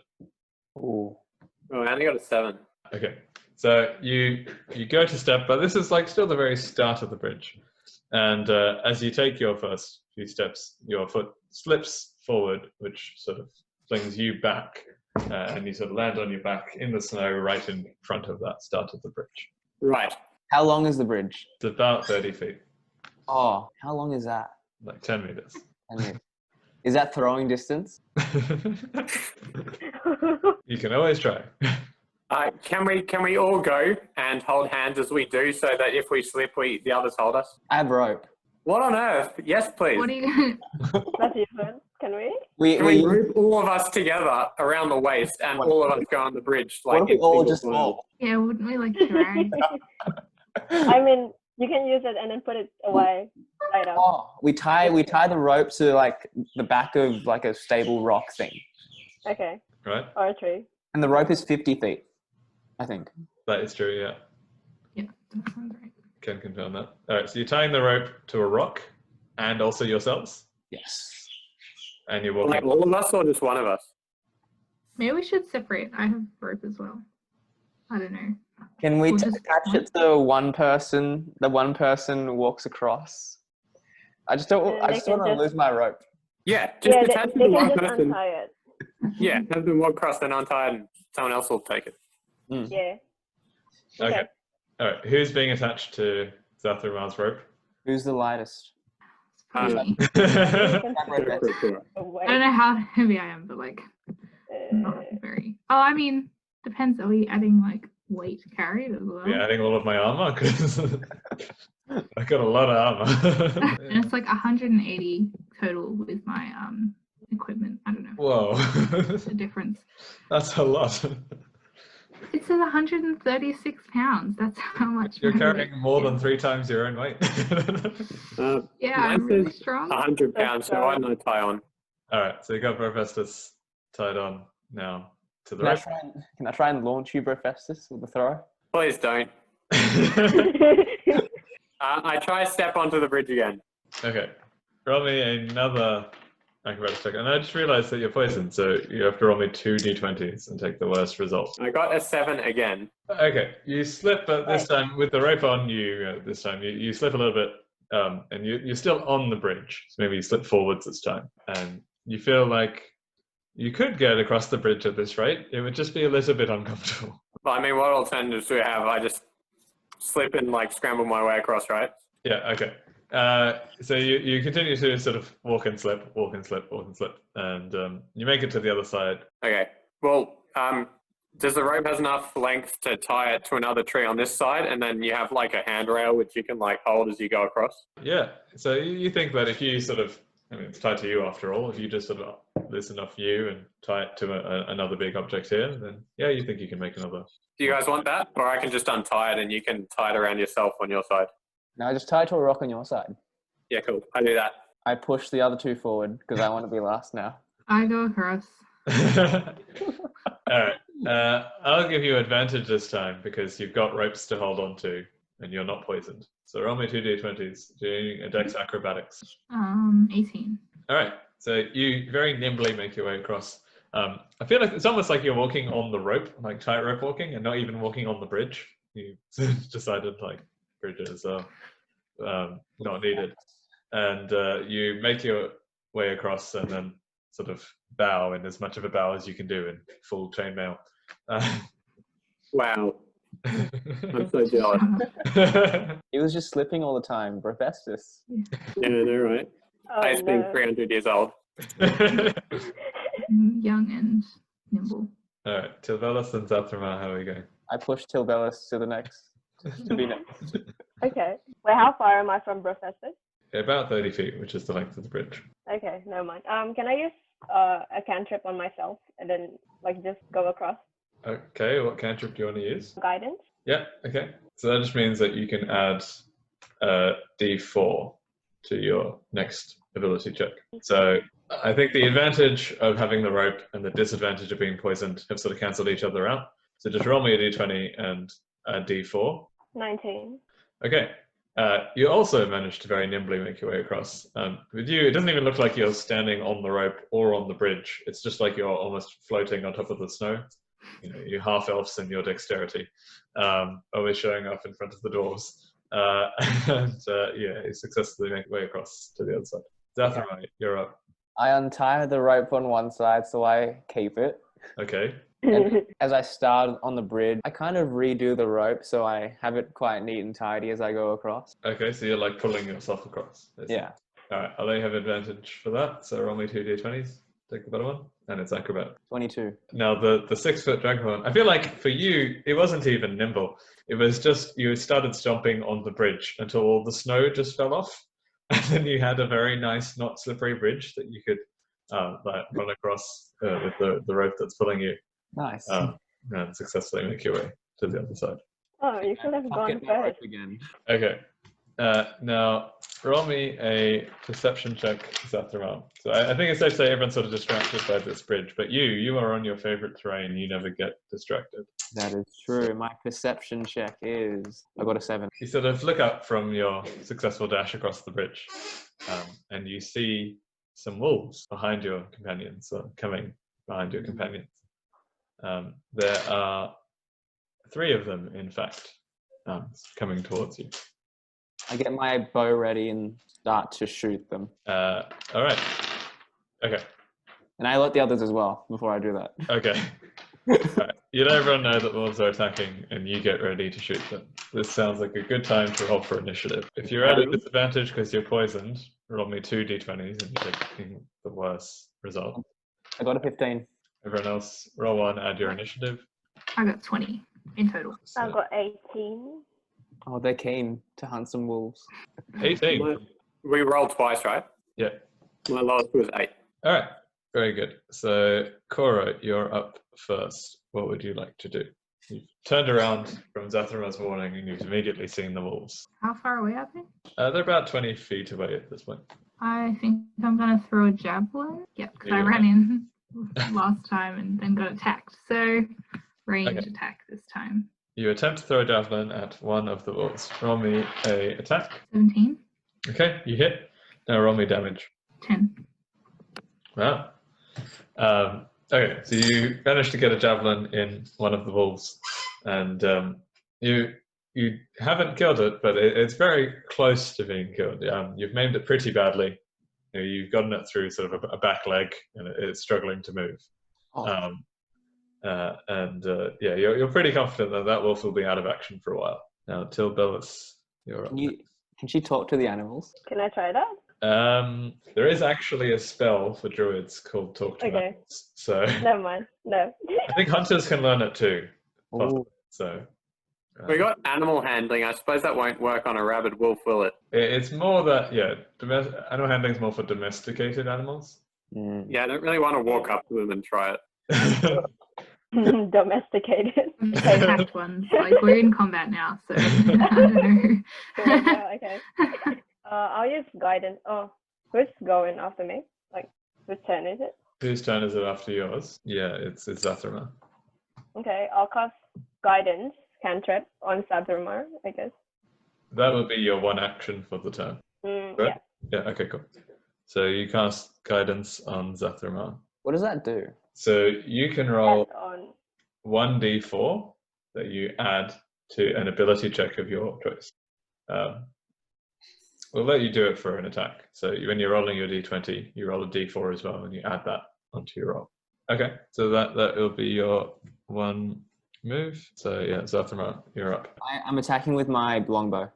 Ooh. Oh, I only got a 7. Okay. So you go to step, but this is like still the very start of the bridge. And as you take your first few steps, your foot slips forward, which sort of flings you back, and you sort of land on your back in the snow right in front of that start of the bridge. Right. How long is the bridge? It's about 30 feet, Oh, how long is that? like 10 meters. I mean, is that throwing distance? You can always try. Can we all go and hold hands as we do, so that if we slip, the others hold us? I have rope. What on earth? Yes, please. What are you gonna? That's useful. Can we? Can we rope all of us together around the waist and all of us go on the bridge? What if we in all single just file? fall? Yeah, wouldn't we like drag? I mean, you can use it and then put it away later. Oh, we tie the rope to like the back of like a stable rock thing, Okay. Right? Or a tree. and the rope is 50 feet, I think. That is true, yeah. Yeah, that sounds right. Can confirm that. All right, so you're tying the rope to a rock and also yourselves, Yes. and you're Like walking. all of us or just one of us? Maybe we should separate. I have rope as well. I don't know. Can we We'll just- attach it to one person? The one person walks across. I just don't. And I they just can want to just- lose my rope. Yeah, just Yeah, attach it they to one can just person. untie it. Yeah, have them walk across and untie it, and someone else will take it. Yeah. Okay. All right, who's being attached to Zathrumar's rope? Who's the lightest? It's probably me. You can That rope Go is- for it, for it. away. I don't know how heavy I am, but like not very. Oh, I mean, depends. Are we adding like weight carried as well? Yeah, adding all of my armor because I got a lot of armor. And it's like 180 total with my equipment. I don't know Whoa, the difference. that's a lot. It says 136 pounds. That's how much. You're my carrying weight more is. than 3 times your own weight. Yeah, Mine I'm really says strong. 100 pounds, so I no tie on. All right, so you got Profestus tied on now to the Can I rope. can I try and launch you, Brofestus, with the throw? Please don't. I try step onto the bridge again. Okay, roll me another acrobatics check. And I just realized that you're poisoned, so you have to roll me 2 d20s and take the worst result. I got a 7 again. Okay, you slip, but this time with the rope on you, you slip a little bit, and you're still on the bridge. So maybe you slip forwards this time, and you feel like you could get across the bridge at this rate. It would just be a little bit uncomfortable. Well, I mean, what alternatives do we have? I just slip and like scramble my way across, right? Yeah, okay. So you continue to sort of walk and slip, and you make it to the other side. Okay. Well, does the rope has enough length to tie it to another tree on this side, and then you have like a handrail which you can like hold as you go across? Yeah, so you think that if you sort of, I mean, it's tied to you after all, if you just sort of loosen off you and tie it to another big object here, then yeah, you think you can make another. Do you guys want that? Or I can just untie it and you can tie it around yourself on your side? No, just tie to a rock on your side. Yeah, cool. I do that. I push the other two forward because I want to be last now. I go across. All right. I'll give you advantage this time because you've got ropes to hold on to and you're not poisoned. So roll me 2 d20s, doing a dex acrobatics. 18. All right. So you very nimbly make your way across. I feel like it's almost like you're walking on the rope, like tightrope walking, and not even walking on the bridge. You decided like bridges are not needed. And you make your way across and then sort of bow in as much of a bow as you can do in full chainmail. Wow. I'm so jealous. He was just slipping all the time, Brofestus. Yeah, they're right. I Oh, being no. 300 years old. Young and nimble. All right, Tilvelis and Zathrama, how are we going? I pushed Tilbelis to the next. To be next. Okay. Wait, how far am I from Professor? About 30 feet, which is the length of the bridge. Okay, never mind. Can I use a cantrip on myself and then like just go across? Okay, what cantrip do you want to use? Guidance? Yeah, okay. So that just means that you can add d4 to your next ability check. So I think the advantage of having the rope and the disadvantage of being poisoned have sort of cancelled each other out. So just roll me a d20 and a d4. 19. Okay. You also managed to very nimbly make your way across. With you, it doesn't even look like you're standing on the rope or on the bridge. It's just like you're almost floating on top of the snow. you half elves and your dexterity, always showing up in front of the dwarves. And you successfully make way across to the other side. Zathramite, you're up. I untie the rope on one side so I keep it. Okay. And as I start on the bridge, I kind of redo the rope so I have it quite neat and tidy as I go across. Okay, so you're like pulling yourself across. Yeah. Alright, I'll let you have advantage for that. So roll me 2d20s. Take the better one. And it's acrobat. 22. Now the 6-foot dragonborn, I feel like for you, it wasn't even nimble. It was just you started stomping on the bridge until all the snow just fell off. And then you had a very nice, not slippery bridge that you could run across with the rope that's pulling you. Nice. And successfully make your way to the other side. Oh, you should have gone Pocket my rope first. again. Okay. Now, roll me a perception check, Zathramite. So I think it's safe to say everyone's sort of distracted by this bridge, but you are on your favorite terrain. You never get distracted. That is true. My perception check is... I got a 7. You sort of look up from your successful dash across the bridge, and you see some wolves behind your companions, coming behind your companions. There are 3 of them, in fact, coming towards you. I get my bow ready and start to shoot them. All right. Okay. And I let the others as well before I do that. Okay. Right. You let everyone know that the wolves are attacking, and you get ready to shoot them. This sounds like a good time to roll for initiative. If you're at a disadvantage because you're poisoned, roll me 2 d20s and you take the worst result. I got a 15. Everyone else, roll 1, add your initiative. I got 20 in total. I got 18. Oh, they're keen to hunt some wolves. 18. We rolled twice, right? Yeah. My lowest was 8. All right. Very good. So, Cora, you're up first. What would you like to do? You've turned around from Zathramite's warning and you've immediately seen the wolves. How far away are they? They're about 20 feet away at this point. I think I'm going to throw a javelin. Yep, because I Yeah. ran in last time and then got attacked. So, range Okay. attack this time. You attempt to throw a javelin at one of the wolves. Roll me a attack. 17, Okay, you hit. Now roll me damage. 10. Wow. Okay, so you managed to get a javelin in one of the wolves, and you haven't killed it, but it's very close to being killed. You've maimed it pretty badly. You've gotten it through sort of a back leg, and it's struggling to move. Oh. You're pretty confident that wolf will be out of action for a while. Now, Tilbellis, you're up. Can she talk to the animals? Can I try that? There is actually a spell for druids called Talk to Okay. Animals. So Never mind. No. I think hunters can learn it too. Ooh. So We got animal handling. I suppose that won't work on a rabid wolf, will it? it's more that animal handling is more for domesticated animals. Mm. Yeah, I don't really want to walk up to them and try it. Domesticated. They attacked ones. Like, we're in combat now, so I don't know. Okay. I'll use guidance. Oh, who's going after me? Like, whose turn is it? Whose turn is it after yours? Yeah, it's Zathrama. Okay, I'll cast guidance cantrip on Sadrumar, I guess. That would be your one action for the turn. Yeah. Right? Yeah, okay, cool. So you cast guidance on Zathrama. What does that do? So you can roll That's on. 1d4 that you add to an ability check of your choice. We'll let you do it for an attack. So when you're rolling your d20, you roll a d4 as well, and you add that onto your roll. Okay, so that will be your one move. So yeah, Zathrama, you're up. I'm attacking with my longbow.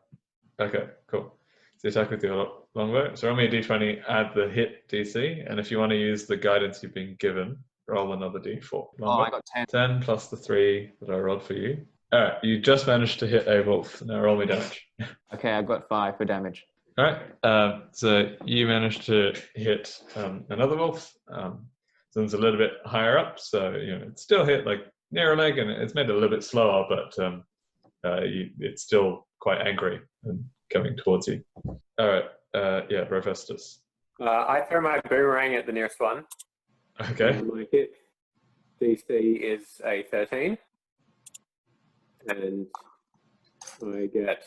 Okay, cool. So you attack with your longbow. So roll me a d20, add the hit DC, and if you want to use the guidance you've been given, roll another d4. Oh, I got 10. 10 plus the 3 that I rolled for you. All right, you just managed to hit a wolf. Now roll me damage. Okay, I got 5 for damage. All right, so you managed to hit another wolf. So it's a little bit higher up, so it's still hit like near a leg, and it's made it a little bit slower, but it's still quite angry and coming towards you. All right, Profestus. I throw my boomerang at the nearest one. Okay. My hit DC is a 13. And I get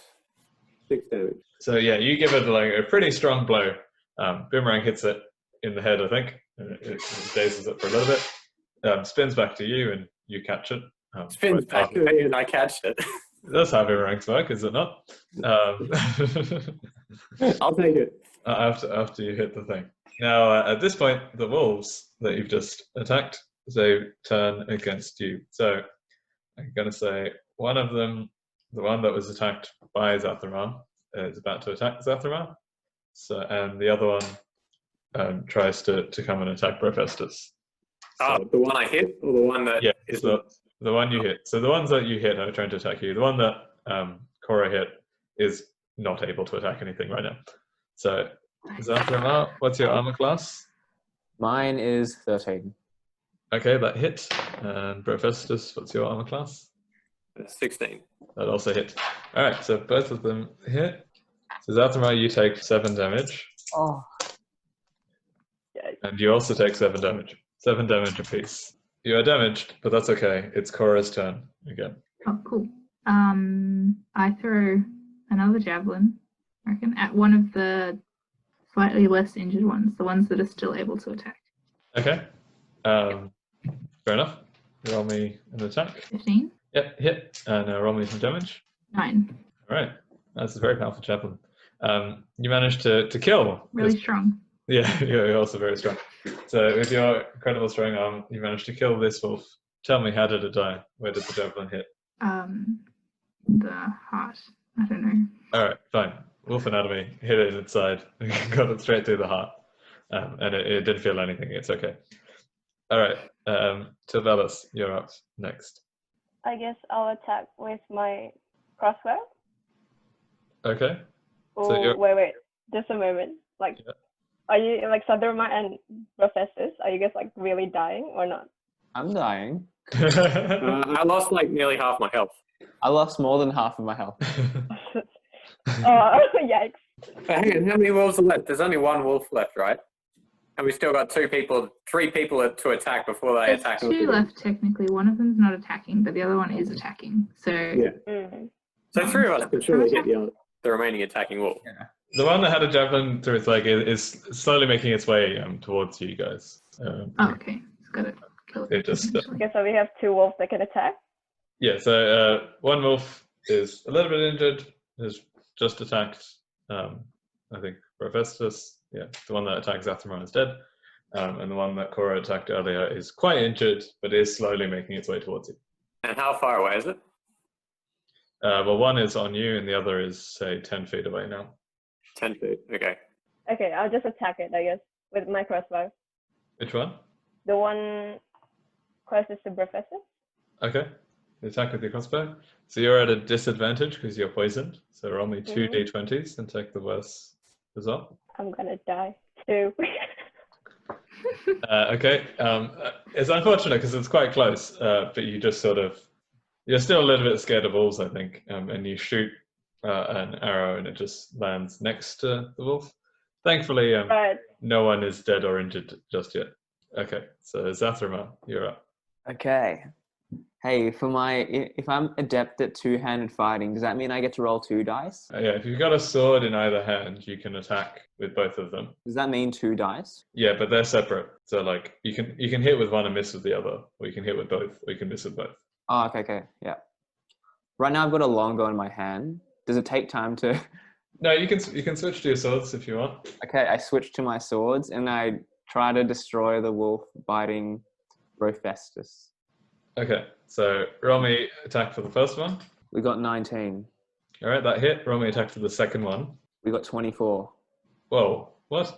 6 damage. So yeah, you give it like a pretty strong blow. Boomerang hits it in the head, I think, and it dazes it for a little bit. Spins back to you, and you catch it. Spins back to me and I catch it. That's how boomerangs work, is it not? I'll take it. After you hit the thing. Now, at this point, the wolves that you've just attacked, they turn against you. So I'm going to say one of them, the one that was attacked by Zatharan, is about to attack Zatharan. So, and the other one tries to come and attack Brofestus. Oh, the one I hit, or the one that is the one you hit. So the ones that you hit are trying to attack you. The one that Cora hit is not able to attack anything right now. So, Zatharan, what's your armor class? Mine is 13. Okay, that hit. And Brofestus, what's your armor class? 16. That also hit. All right, so both of them hit. So Zatharan, you take 7 damage. Oh. And you also take 7 damage. 7 damage apiece. You are damaged, but that's okay. It's Cora's turn again. Oh, cool. I throw another javelin, I reckon, at one of the slightly less injured ones, the ones that are still able to attack. Okay. Fair enough. Roll me an attack. 15? Yep, hit. And roll me some damage. 9. All right. That's a very powerful javelin. You managed to kill. Really strong. Yeah, you're also very strong. So with your incredible strong arm, you managed to kill this wolf. Tell me, how did it die? Where did the javelin hit? The heart. I don't know. All right, fine. Wolf anatomy, hit it inside, got it straight through the heart. And it didn't feel anything, it's okay. All right, Tivelis, you're up next. I guess I'll attack with my crossbow. Okay. Oh, So wait, just a moment. Like, yeah. Are you, like, Sadurma and Professors, are you guys, like, really dying or not? I'm dying. I lost like nearly half my health. I lost more than half of my health. Oh, yikes. But hang on, how many wolves are left? There's only one wolf left, right? And we still got 3 people to attack before they There's attack. 2 left, technically. One of them's not attacking, but the other one is attacking. So, Yeah. Mm. So 3 of us can surely get the remaining attacking wolf. Yeah. The one that had a javelin through its leg is slowly making its way towards you guys. oh, okay. It's got it. It just, Okay, so we have 2 wolves that can attack. yeah, so one wolf is a little bit injured, has just attacked, I think, Profestus. Yeah, the one that attacked Zatharan is dead. And the one that Cora attacked earlier is quite injured, but is slowly making its way towards you. And how far away is it? Well, one is on you, and the other is, say, 10 feet away now. 10 feet. Okay. Okay, I'll just attack it, I guess, with my crossbow. Which one? The one closest to Professor. Okay. Attack with your crossbow. So you're at a disadvantage because you're poisoned. So roll me 2 d20s and take the worst result. I'm gonna die too. Okay. It's unfortunate because it's quite close, but you just you're still a little bit scared of wolves, I think, and you shoot an arrow and it just lands next to the wolf. Thankfully, no one is dead or injured just yet. Okay, so Zathrama, you're up. Okay. Hey, if I'm adept at 2-handed fighting, does that mean I get to roll 2 dice? Yeah, if you've got a sword in either hand, you can attack with both of them. Does that mean 2 dice? Yeah, but they're separate. So like you can hit with one and miss with the other, or you can hit with both, or you can miss with both. Oh, okay, yeah. Right now I've got a longbow in my hand. Does it take time to? No, you can switch to your swords if you want. Okay, I switch to my swords and I try to destroy the wolf biting Rophestus. Okay, so roll me attack for the first one. We got 19. All right, that hit. Roll me attack for the second one. We got 24. Whoa, what?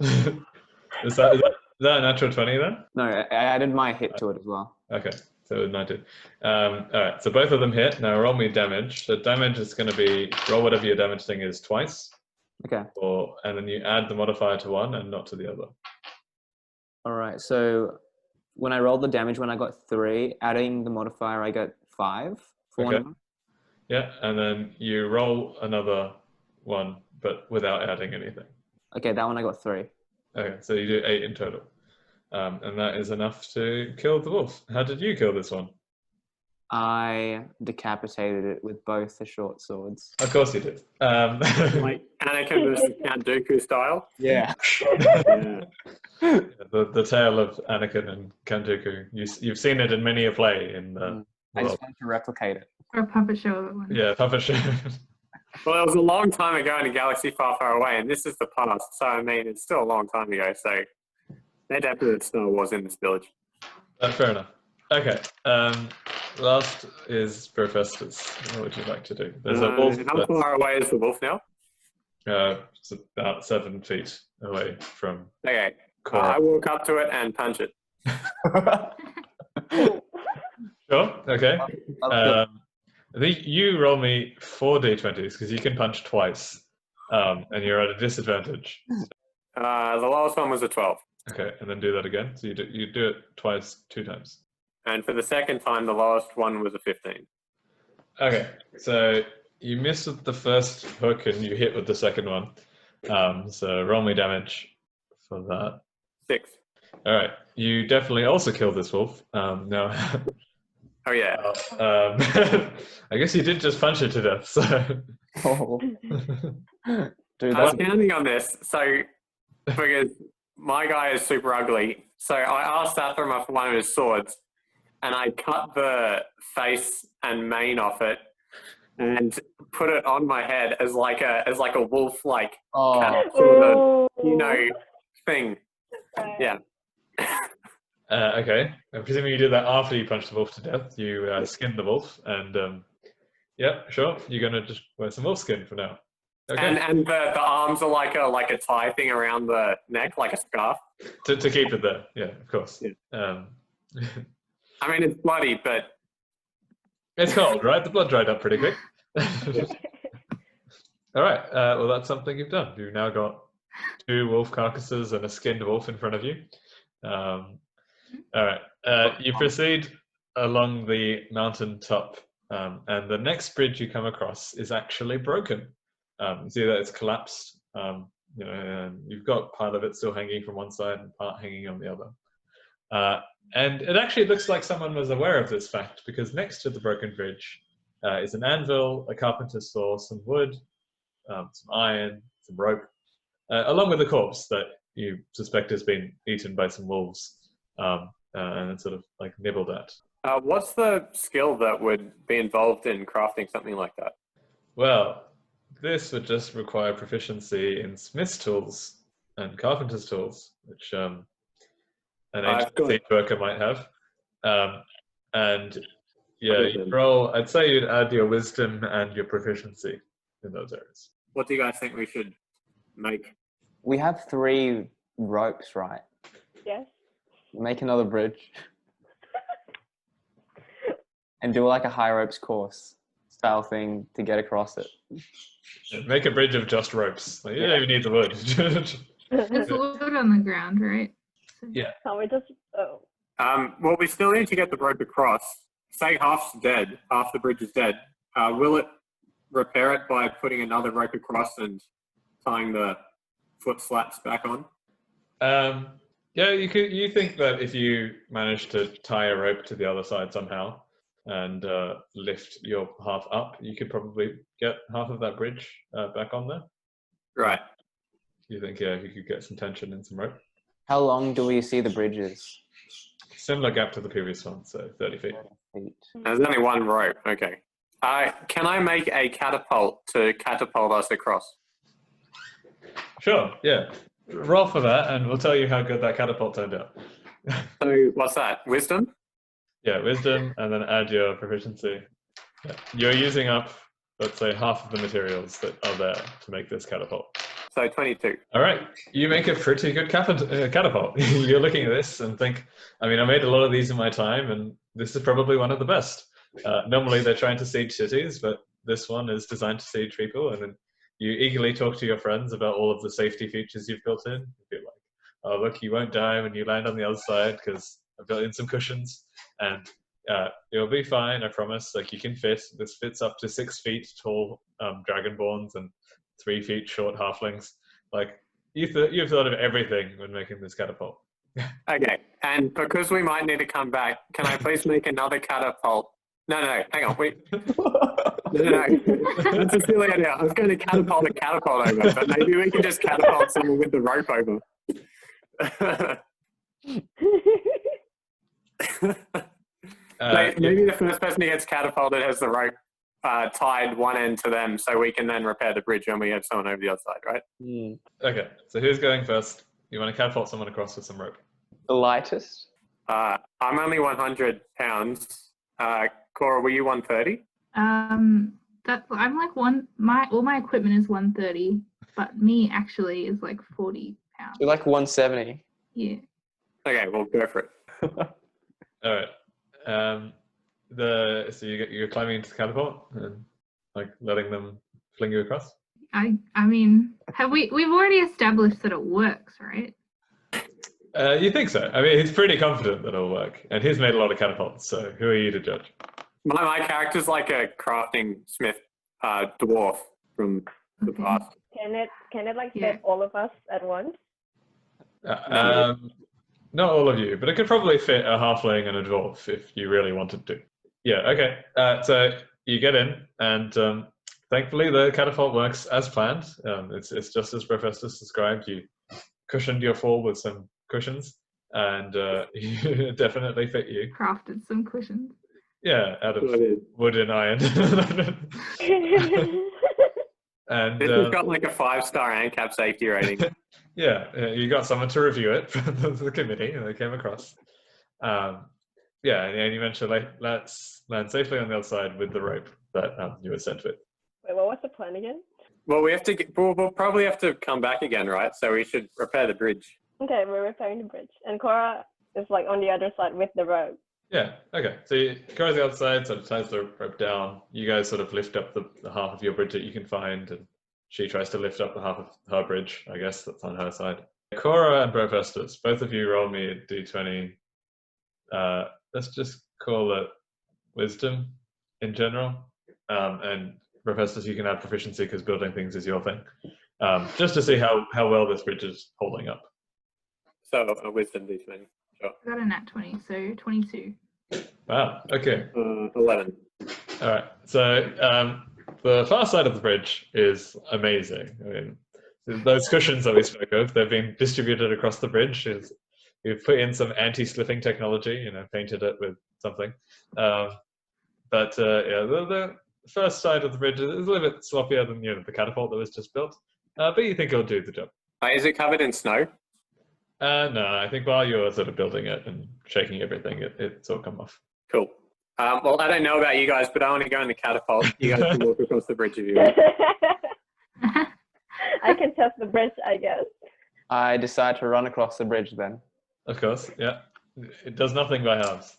is that a natural 20 then? No, I added my hit to it as well. Okay, so 19. All right, so both of them hit. Now roll me damage. The damage is going to be, roll whatever your damage thing is twice. Okay. And then you add the modifier to one and not to the other. All right, so when I rolled the damage, when I got 3, adding the modifier, I got 5. Okay. Yeah, and then you roll another one, but without adding anything. Okay, that one I got 3. Okay, so you do 8 in total. And that is enough to kill the wolf. How did you kill this one? I decapitated it with both the short swords. Of course you did. Like Anakin versus Count Dooku style. Yeah. Yeah. the tale of Anakin and Count Dooku. You've seen it in many a play in the I world. just wanted to replicate it. Or a puppet show of it one. Yeah, puppet show. Well, it was a long time ago in a galaxy far, far away, and this is the past. So, I mean, it's still a long time ago. So, they definitely had Star Wars in this village. Fair enough. Okay. Last is Professor's. What would you like to do? There's a wolf. How far away is the wolf now? It's about 7 feet away from Okay. Cora. I walk up to it and punch it. Sure. Okay. I'll I think you roll me 4 d20s because you can punch twice, and you're at a disadvantage. The lowest one was a 12. Okay, and then do that again. So you do it twice, 2 times. And for the second time, the lowest one was a 15. Okay, so you miss with the first hook and you hit with the second one. So roll me damage for that. 6. All right, you definitely also killed this wolf. Now, Oh, yeah. I guess you did just punch it to death. So, Oh. Dude, I was that's counting on this. So, because my guy is super ugly. So I asked Sathram for one of his swords, and I cut the face and mane off it and put it on my head as like a wolf like oh. sort of thing. Yeah. okay, I'm presuming you did that after you punched the wolf to death. You skinned the wolf, and yeah, sure, you're gonna just wear some wolf skin for now. Okay. And the arms are like a tie thing around the neck, like a scarf. To keep it there, yeah, of course. Yeah. I mean, it's bloody, but It's cold, right? The blood dried up pretty quick. All right, well, that's something you've done. You've now got 2 wolf carcasses and a skinned wolf in front of you. All right, you proceed along the mountain top, and the next bridge you come across is actually broken. You see that it's collapsed. And you've got part of it still hanging from one side and part hanging on the other. And it actually looks like someone was aware of this fact, because next to the broken bridge is an anvil, a carpenter's saw, some wood, some iron, some rope, along with a corpse that you suspect has been eaten by some wolves and sort of like nibbled at. what's the skill that would be involved in crafting something like that? Well, this would just require proficiency in smith's tools and carpenter's tools, which an ancient thief worker might have. And yeah, you roll. I'd say you'd add your wisdom and your proficiency in those areas. What do you guys think we should make? We have 3 ropes, right? Yes. Make another bridge. And do like a high ropes course style thing to get across it. Make a bridge of just ropes. Like, you don't even need the wood. There's wood on the ground, right? Yeah. Can we just? Oh. Well, we still need to get the rope across. Say half's dead, half the bridge is dead. Will it repair it by putting another rope across and tying the foot slats back on? Yeah, you think that if you manage to tie a rope to the other side somehow and lift your half up, you could probably get half of that bridge back on there. Right. You think, yeah, you could get some tension and some rope. How long do we see the bridges? Similar gap to the previous one, so 30 feet. There's only one rope. Okay. Can I make a catapult to catapult us across? Sure, yeah. Roll for that, and we'll tell you how good that catapult turned out. So what's that? Wisdom? Yeah, wisdom, and then add your proficiency. Yeah. You're using up, let's say, half of the materials that are there to make this catapult. So 22. All right, you make a pretty good catapult. You're looking at this and think, I mean, I made a lot of these in my time, and this is probably one of the best. Normally, they're trying to siege cities, but this one is designed to siege people, and then you eagerly talk to your friends about all of the safety features you've built in. You're like, oh, look, you won't die when you land on the other side because I've built in some cushions, and you'll be fine, I promise. Like, you can fit. This fits up to 6 feet tall dragonborns and 3 feet short halflings. Like, you've thought of everything when making this catapult. Okay, and because we might need to come back, can I please make another catapult No, hang on, wait. No. That's a silly idea. I was going to catapult a catapult over, but maybe we can just catapult someone with the rope over. Maybe the first person who gets catapulted has the rope tied one end to them, so we can then repair the bridge when we have someone over the other side, right? Okay, so who's going first? You want to catapult someone across with some rope? The lightest? I'm only 100 pounds. Cora, were you 130? I'm like all my equipment is 130, but me actually is like 40 pounds. You're like 170. Yeah. Okay, well, go for it. All right. So you're climbing into the catapult and like letting them fling you across. I mean, we've already established that it works, right? You think so? I mean, he's pretty confident that it'll work, and he's made a lot of catapults. So who are you to judge? My character's like a crafting smith dwarf from the past. Can it like Yeah. fit all of us at once? Not all of you, but it could probably fit a halfling and a dwarf if you really wanted to. Yeah, okay. So you get in, and thankfully the catapult works as planned. It's just as Professor described. You cushioned your fall with some cushions, and it definitely fit you. Crafted some cushions. Yeah, out of wood and iron. And This has got like a 5-star ANCAP safety rating. Yeah, you got someone to review it from the committee, and they came across. Yeah, and you mentioned like let's land safely on the other side with the rope that you were sent with. Wait, what was the plan again? Well, we'll probably have to come back again, right? So we should repair the bridge. Okay, we're repairing the bridge, and Cora is like on the other side with the rope. Yeah, okay. So you go to the other side, sort of ties the rope down. You guys sort of lift up the half of your bridge that you can find, and she tries to lift up the half of her bridge, I guess, that's on her side. Cora and Brofestus, both of you roll me a d20. Let's just call it wisdom in general. And Brofestus, you can add proficiency because building things is your thing. Just to see how well this bridge is holding up. So a wisdom d20. Sure. I got a nat 20, so 22. Wow, okay. 11. All right, so the far side of the bridge is amazing. I mean, those cushions that we spoke of, they've been distributed across the bridge. We've put in some anti-slipping technology, painted it with something. But yeah, the first side of the bridge is a little bit sloppier than the catapult that was just built. But you think it'll do the job. Is it covered in snow? No, I think while you're sort of building it and shaking everything, it's all come off. Cool. Well, I don't know about you guys, but I want to go in the catapult. You guys can walk across the bridge if you want. I can test the bridge, I guess. I decide to run across the bridge then. Of course, yeah. It does nothing by halves.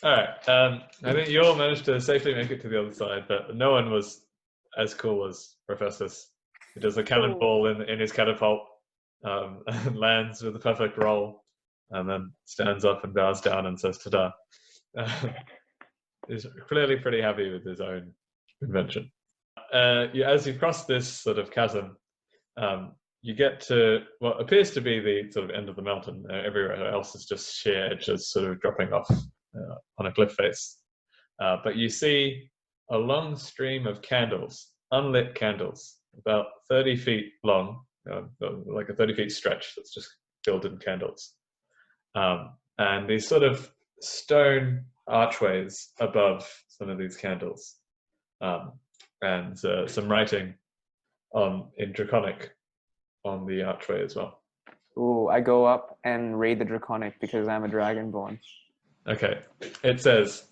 All right. I think you all managed to safely make it to the other side, but no one was as cool as Professus. He does a cannonball in his catapult, and lands with a perfect roll, and then stands up and bows down and says "ta-da." He's clearly pretty happy with his own invention. As you cross this sort of chasm, you get to what appears to be the sort of end of the mountain. Everywhere else is just sheer edges sort of dropping off on a cliff face. But you see a long stream of candles, unlit candles, about 30 feet long, like a 30 feet stretch that's just filled in candles. And these sort of stone archways above some of these candles. And some writing in Draconic on the archway as well. Ooh, I go up and read the Draconic because I'm a Dragonborn. Okay. It says,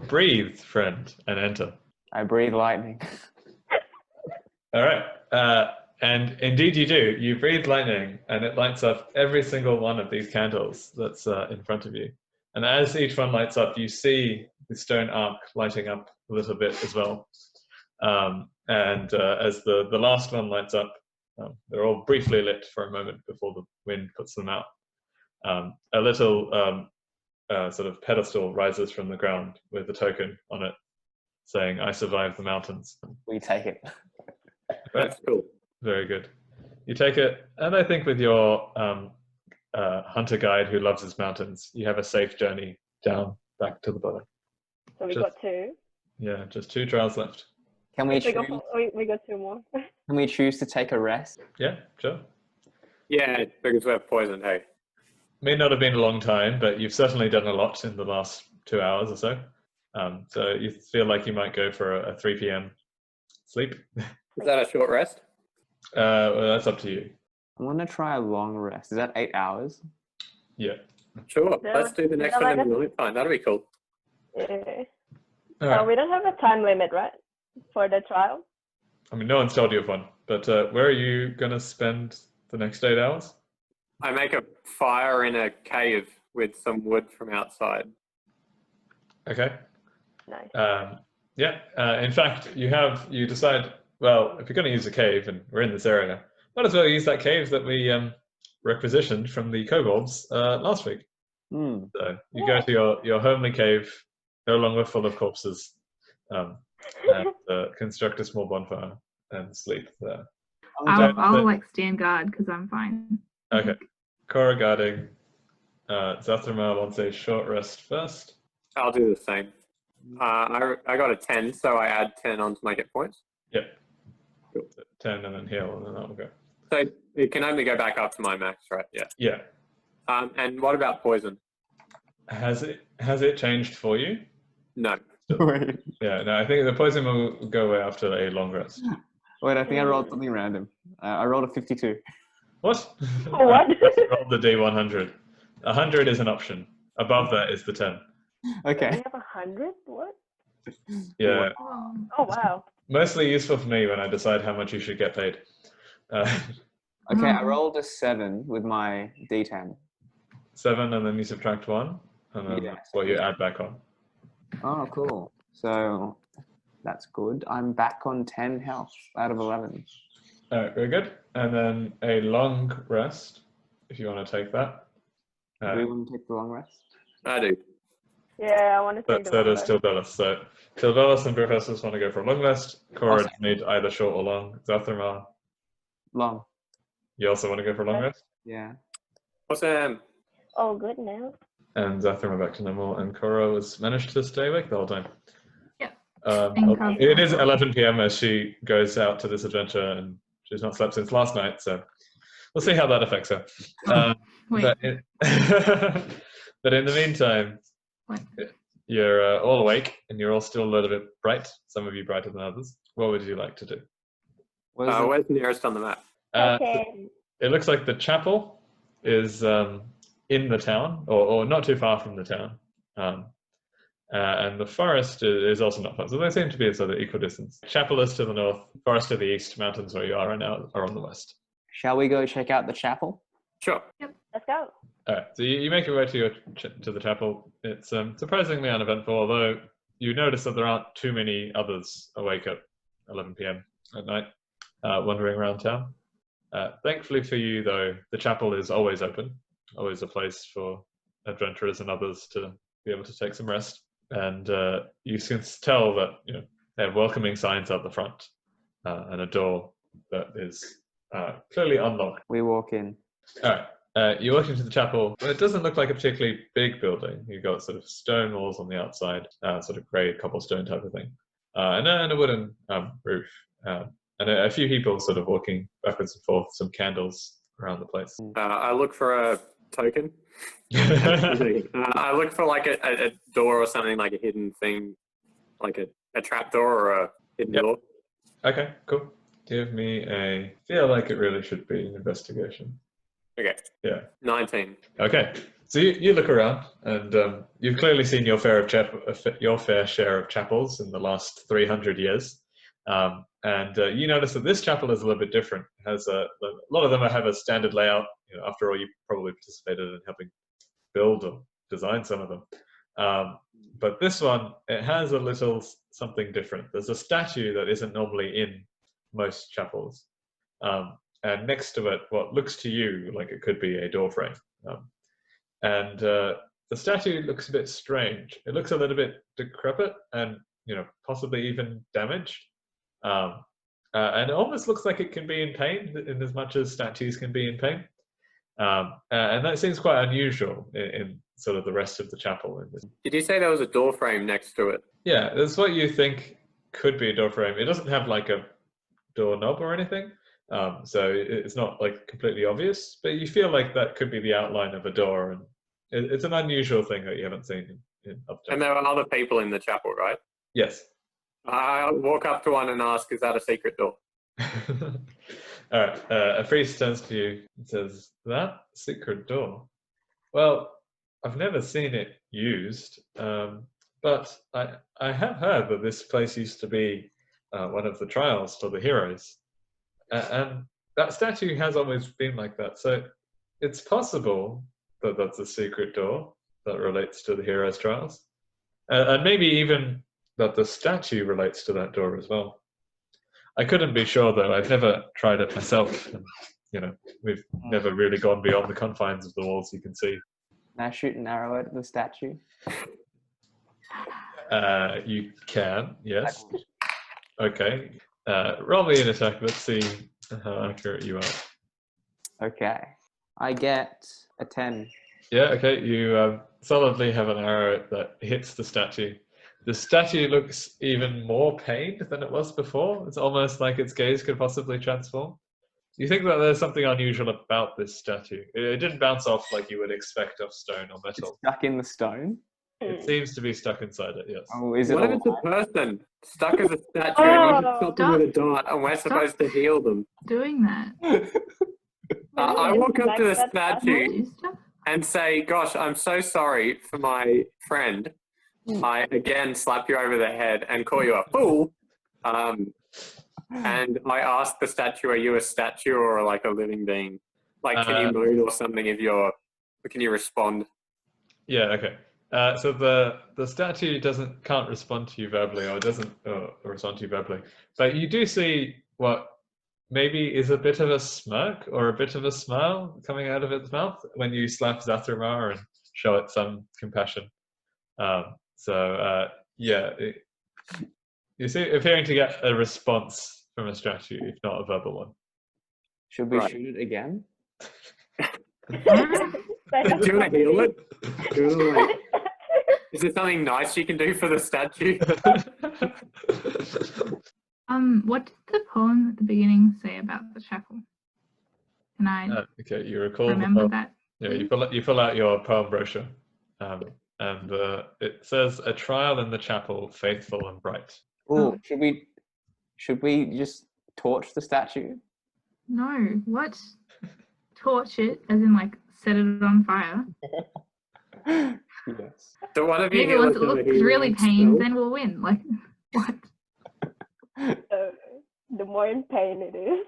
"Breathe, friend, and enter." I breathe lightning. All right. And indeed you do. You breathe lightning, and it lights up every single one of these candles that's in front of you. And as each one lights up, you see the stone arc lighting up a little bit as well. And as the last one lights up, they're all briefly lit for a moment before the wind puts them out. A little sort of pedestal rises from the ground with a token on it saying, "I survived the mountains." We take it. That's cool. Very good. You take it, and I think with your hunter guide who loves his mountains, you have a safe journey down back to the bottom. So we Just- got 2. Yeah, just 2 trials left. Can we We choose? got 2 more. Can we choose to take a rest? Yeah, sure. Yeah, because we're poisoned, hey. May not have been a long time, but you've certainly done a lot in the last 2 hours or so. So you feel like you might go for a 3 p.m. sleep. Is that a short rest? Well, that's up to you. I want to try a long rest. Is that 8 hours? Yeah. Sure. Yeah, Let's do the next yeah, one in like the morning time. That'll be cool. Yeah. All right. We don't have a time limit, right? For the trial? I mean, no one's told you of one, but where are you going to spend the next 8 hours? I make a fire in a cave with some wood from outside. Okay. Nice. Yeah. In fact, you decide, well, if you're going to use a cave and we're in this area, might as well use that cave that we requisitioned from the kobolds last week. Hmm. So you go to your homely cave, no longer full of corpses, and construct a small bonfire and sleep there. I'll like stand guard because I'm fine. Okay. Cora guarding. Zathrama wants a short rest first. I'll do the same. I got a 10, so I add 10 onto my hit points. Yep. Cool. 10 and then heal, and then that'll go. So it can only go back up to my max, right? Yeah. Yeah. And what about poison? Has it changed for you? No. Wait, Yeah, no, I think the poison will go away after a long rest. I think I rolled something random. I rolled a 52. What? What? Roll the D100. 100 is an option. Above that is the 10. We Okay. have 100? What? Yeah, Oh, wow. mostly useful for me when I decide how much you should get paid. Okay, I rolled a 7 with my D10. 7, and then you subtract 1, and then Yeah. that's what you add back on. Oh, cool. So that's good. I'm back on 10 health out of 11. All right, very good. And then a long rest, if you want to take that. Do we want to take the long rest? I do. Yeah, I want to take So the does Tilbelis. So Tilbelis and Professors want to go for a long rest. Cora Awesome. need either short or long. Zathrama, Long. you also want to go for a long rest? Yeah. Awesome. Oh, good now. And Zathrama back to normal, and Cora was managed to stay awake the whole time. Yeah. It is 11 p.m. as she goes out to this adventure, and she's not slept since last night, so we'll see how that affects her. Wait. But in the meantime, What? you're all awake, and you're all still a little bit bright, some of you brighter than others. What would you like to do? Where's the nearest on the map? Okay. It looks like the chapel is in the town, or not too far from the town. And the forest is also not far. So they seem to be at sort of equal distance. Chapel is to the north, forest to the east, mountains where you are right now are on the west. Shall we go check out the chapel? Sure. Let's go. All right, so you make your way to the chapel. It's surprisingly uneventful, although you notice that there aren't too many others awake at 11 p.m. at night, wandering around town. Thankfully for you, though, the chapel is always open, always a place for adventurers and others to be able to take some rest. And you can tell that they have welcoming signs out the front and a door that is clearly unlocked. We walk in. All right, you walk into the chapel. It doesn't look like a particularly big building. You've got sort of stone walls on the outside, sort of grey cobblestone type of thing, and a wooden roof. And a few people sort of walking backwards and forth, some candles around the place. I look for a token. I look for like a door or something, like a hidden thing, like a trap door or a hidden door. Okay, cool. Give me a feel like it really should be an investigation. Okay. Yeah. 19. Okay. So you look around, and you've clearly seen your fair share of chapels in the last 300 years. And you notice that this chapel is a little bit different. It has a lot of them have a standard layout. After all, you probably participated in helping build or design some of them. But this one, it has a little something different. There's a statue that isn't normally in most chapels. And next to it, what looks to you like it could be a door frame. And the statue looks a bit strange. It looks a little bit decrepit and possibly even damaged. And it almost looks like it can be in pain, in as much as statues can be in pain. And that seems quite unusual in sort of the rest of the chapel. Did you say there was a door frame next to it? Yeah, that's what you think could be a door frame. It doesn't have like a doorknob or anything, so it's not like completely obvious, but you feel like that could be the outline of a door, and it's an unusual thing that you haven't seen in Upton. And there are other people in the chapel, right? Yes. I walk up to one and ask, is that a secret door? All right, a priest turns to you and says, that secret door? Well, I've never seen it used, but I have heard that this place used to be one of the trials for the heroes. And that statue has always been like that. So it's possible that that's a secret door that relates to the heroes' trials. And maybe even that the statue relates to that door as well. I couldn't be sure, though. I've never tried it myself. And, we've never really gone beyond the confines of the walls you can see. Can I shoot an arrow at the statue? You can, yes. Okay. Roll me an attack. Let's see how accurate you are. Okay. I get a 10. Yeah, okay. You solidly have an arrow that hits the statue. The statue looks even more pained than it was before. It's almost like its gaze could possibly transform. You think that there's something unusual about this statue. It didn't bounce off like you would expect off stone or metal. It's stuck in the stone? It seems to be stuck inside it, yes. Oh, is it What if it's a person stuck as a statue and you just stop them with a dart and we're supposed to heal them? Doing that. I walk up to the Like that statue and say, gosh, I'm so sorry for my friend. I again slap you over the head and call you a fool. And I ask the statue, are you a statue or like a living being? Like, can you move or something can you respond? Yeah, okay. So the statue can't respond to you verbally, or doesn't respond to you verbally. But you do see what maybe is a bit of a smirk or a bit of a smile coming out of its mouth when you slap Zathramar and show it some compassion. You see, appearing to get a response from a statue, if not a verbal one. Should we Right. shoot it again? Do you want to heal it? Do you wanna, like, is there something nice you can do for the statue? What did the poem at the beginning say about the chapel? Can I Okay, you recall remember the that? Yeah, you pull out your poem brochure, and it says, "A trial in the chapel, faithful and bright." Oh, Oh. should we just torch the statue? No, what? Torch it, as in like set it on fire. Yes. So one of you Maybe heal once it it with a looks really healing pained, spell? then we'll win. Like, what? The more in pain it is,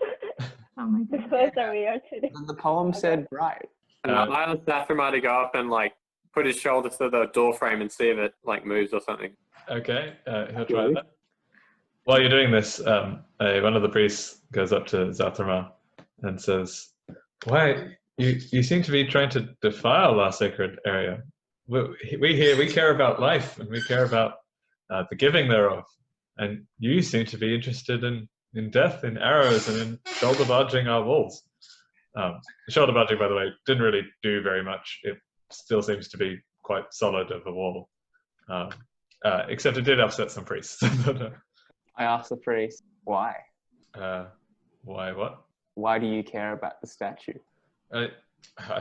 Oh my the god. closer we are to the. The poem said bright. And I asked Zathramar to go up and like put his shoulder to the door frame and see if it like moves or something. Okay, he'll try that. While you're doing this, one of the priests goes up to Zathramar and says, "Why, you seem to be trying to defile our sacred area. We care about life and we care about the giving thereof. And you seem to be interested in death, in arrows, and in shoulder barging our walls." Shoulder barging, by the way, didn't really do very much. It still seems to be quite solid of a wall. Except it did upset some priests. I asked the priest, why? Why what? Why do you care about the statue? I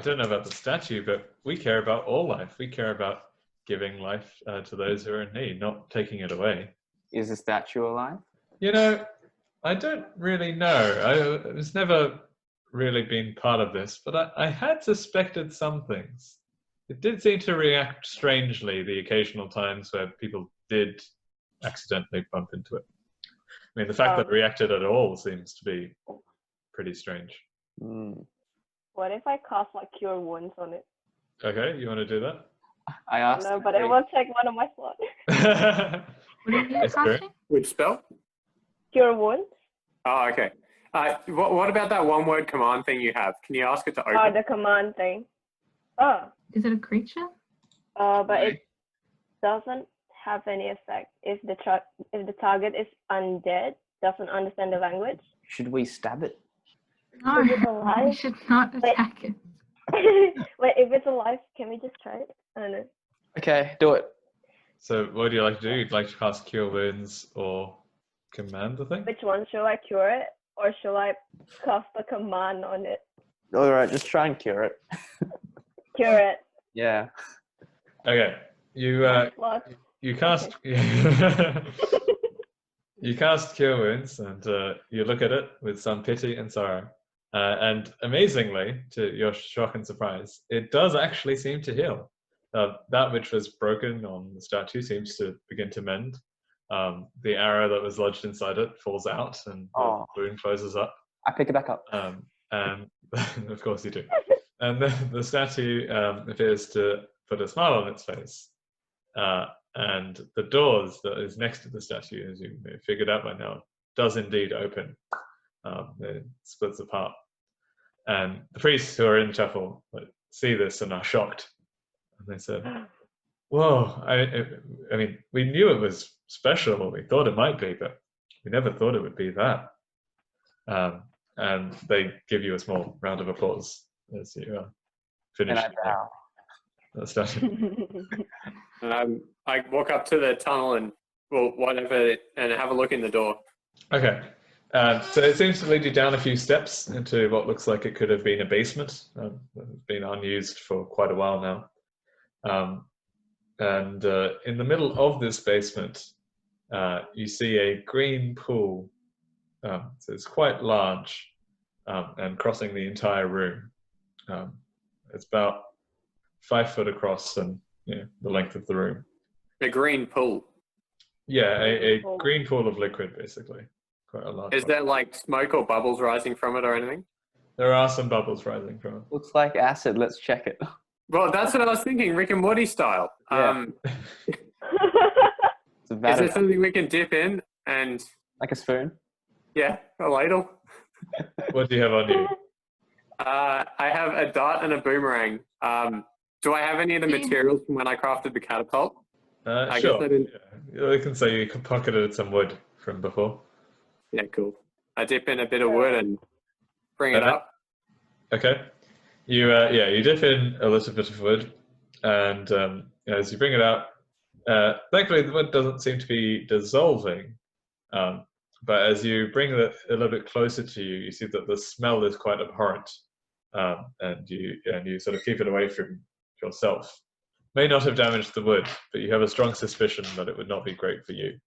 don't know about the statue, but we care about all life. We care about giving life to those who are in need, not taking it away. Is the statue alive? You know, I don't really know. I was never really been part of this, but I had suspected some things. It did seem to react strangely the occasional times where people did accidentally bump into it. I mean, the fact that it reacted at all seems to be pretty strange. Mm. What if I cast like cure wounds on it? Okay, you want to do that? I asked. No, the but it priest- will take one of my slots. What are you That's great. casting? Which spell? Cure wounds. Oh, okay. What about that one word command thing you have? Can you ask it to open? Oh, the command thing. Oh, Is it a creature? but it doesn't have any effect if the target is undead, doesn't understand the language. Should we stab it? No, Is it we alive? should not attack it. Wait, if it's alive, can we just try it? I don't know. Okay, do it. So what would you like to do? You'd like to cast Cure Wounds or command the thing? Which one? Shall I cure it? Or shall I cast a command on it? All right, just try and cure it. Cure it. Yeah. Okay. You Plus. you cast you cast Cure Wounds, and you look at it with some pity and sorrow. And amazingly, to your shock and surprise, it does actually seem to heal. That which was broken on the statue seems to begin to mend. The arrow that was lodged inside it falls out, and the wound closes up. I pick it back up. And of course you do. And the statue appears to put a smile on its face. And the doors that is next to the statue, as you may have figured out by now, does indeed open. It splits apart. And the priests who are in the chapel see this and are shocked. And they said, whoa, I mean, we knew it was special, or we thought it might be, but we never thought it would be that. And they give you a small round of applause as you finish. And I bow. That statue. I walk up to the tunnel and whatever, and have a look in the door. Okay. So it seems to lead you down a few steps into what looks like it could have been a basement. It's been unused for quite a while now. And in the middle of this basement, you see a green pool. So it's quite large and crossing the entire room. It's about 5 foot across and the length of the room. A green pool. Yeah, a green pool of liquid, basically. Quite a large. Is there like smoke or bubbles rising from it or anything? There are some bubbles rising from it. Looks like acid. Let's check it. Well, that's what I was thinking, Rick and Morty style. Yeah. It's a Is vat there of- something we can dip in and, like a spoon. yeah, a ladle? What do you have on you? I have a dart and a boomerang. Do I have any of the materials from when I crafted the catapult? I Sure. guess I didn't. Yeah. I can say you pocketed some wood from before. Yeah, cool. I dip in a bit of wood and bring it up. Okay. You dip in a little bit of wood, and as you bring it out, thankfully the wood doesn't seem to be dissolving. But as you bring it a little bit closer to you, you see that the smell is quite abhorrent, and you sort of keep it away from yourself. May not have damaged the wood, but you have a strong suspicion that it would not be great for you.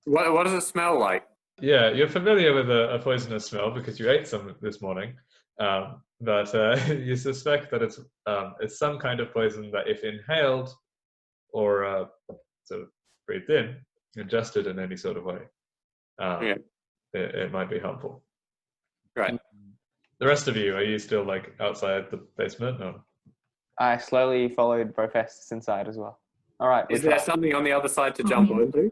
What does it smell like? Yeah, you're familiar with a poisonous smell because you ate some this morning, but you suspect that it's some kind of poison that, if inhaled or sort of breathed in, ingested in any sort of way, it might be harmful. Right. The rest of you, are you still like outside the basement? Or? I slowly followed Brofestus inside as well. All right. Is there something on the other side to jump onto?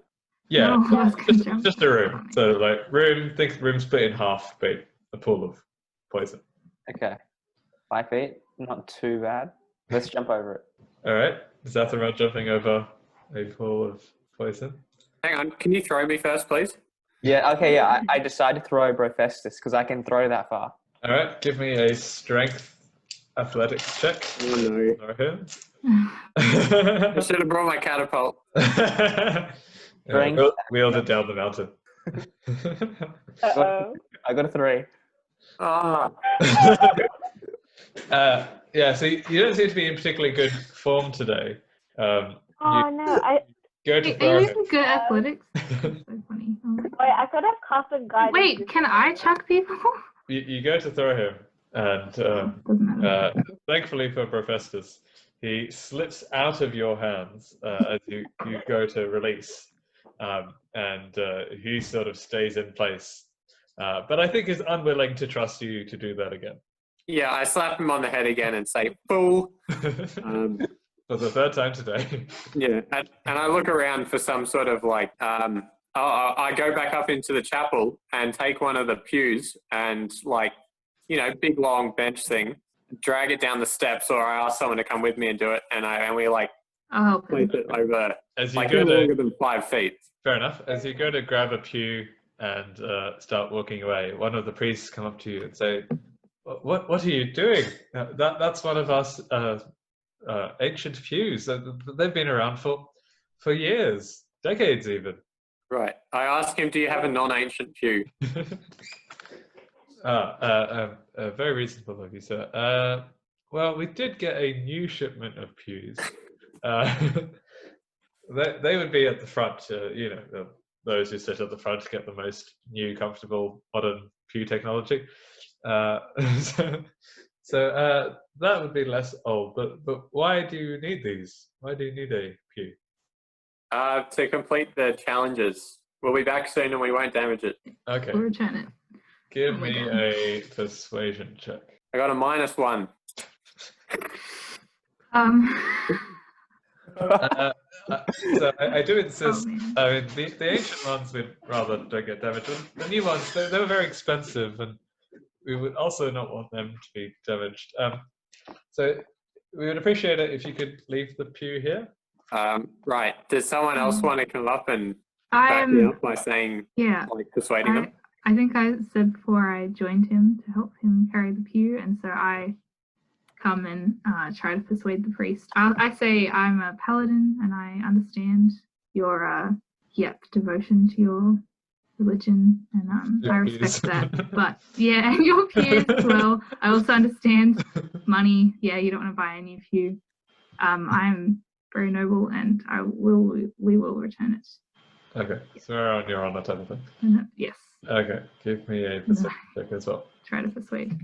Yeah, No, I was gonna jump. just a room. So like think room split in half, but a pool of poison. Okay. 5 feet. Not too bad. Let's jump over it. All right. Is that about jumping over a pool of poison? Hang on, can you throw me first, please? Yeah. Okay. Yeah. I decided to throw Brofestus because I can throw that far. All right. Give me a strength athletics check. Oh no. For him. I should have brought my catapult. Wheeled it down the mountain. Uh-oh. I got a 3. Ah. Yeah, so you don't seem to be in particularly good form today. Oh no, Go to Are you throw using good athletics? That's so funny. Oh. wait, I could have casted guidance. Wait, can I chuck people? you go to throw him, and Doesn't matter. thankfully for Profestus, he slips out of your hands as you go to release, and he sort of stays in place, but I think is unwilling to trust you to do that again. Yeah, I slap him on the head again and say, fool. For the third time today. Yeah, and I look around for some sort of like, I go back up into the chapel and take one of the pews and like, big long bench thing, drag it down the steps, or I ask someone to come with me and do it, and we like I'll help place him. it over As you like go no to, longer than 5 feet. fair enough. As you go to grab a pew and start walking away, one of the priests come up to you and say, "What are you doing? That's one of us ancient pews. They've been around for years, decades even. Right. I asked him, do you have a non-ancient pew? Very reasonable of you, sir. Well, we did get a new shipment of pews. They would be at the front. Those who sit at the front get the most new, comfortable, modern pew technology. So that would be less old. But why do you need these? Why do you need a pew? To complete the challenges. We'll be back soon and we won't damage it. Okay. We'll return it. Give Oh my me God. a persuasion check. I got a -1. So I do insist. Oh, man. I mean, the ancient ones would rather don't get damaged. The new ones, they were very expensive, and we would also not want them to be damaged. So we would appreciate it if you could leave the pew here. Right. Does someone else want to come up and back me up by saying, Yeah, like, persuading them? I think I said before I joined him to help him carry the pew, and so I come and try to persuade the priest. I say I'm a paladin and I understand your devotion to your religion, and Your I pews. respect that. But yeah, and your pews as well. I also understand money. Yeah, you don't want to buy a new pew. I'm very noble, and we will return it. Okay, so we're on your honor type of thing. Yes. Okay, give me a perception check as well. Try to persuade.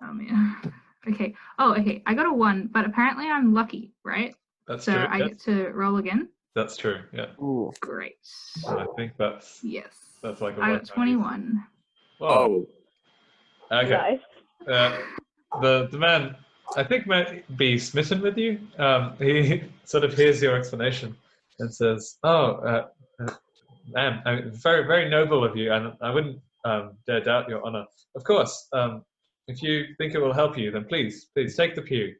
Oh man. Okay. Oh, okay. I got a 1, but apparently I'm lucky, right? That's So true. I yes. get to roll again. That's true. Yeah, Ooh. Great. and I think that's Yes. like a I one. got 21. Whoa. Okay. Nice. The man, I think, might be smitten with you. He sort of hears your explanation and says, ma'am, I mean, very, very noble of you, and I wouldn't dare doubt your honor. Of course, if you think it will help you, then please take the pew.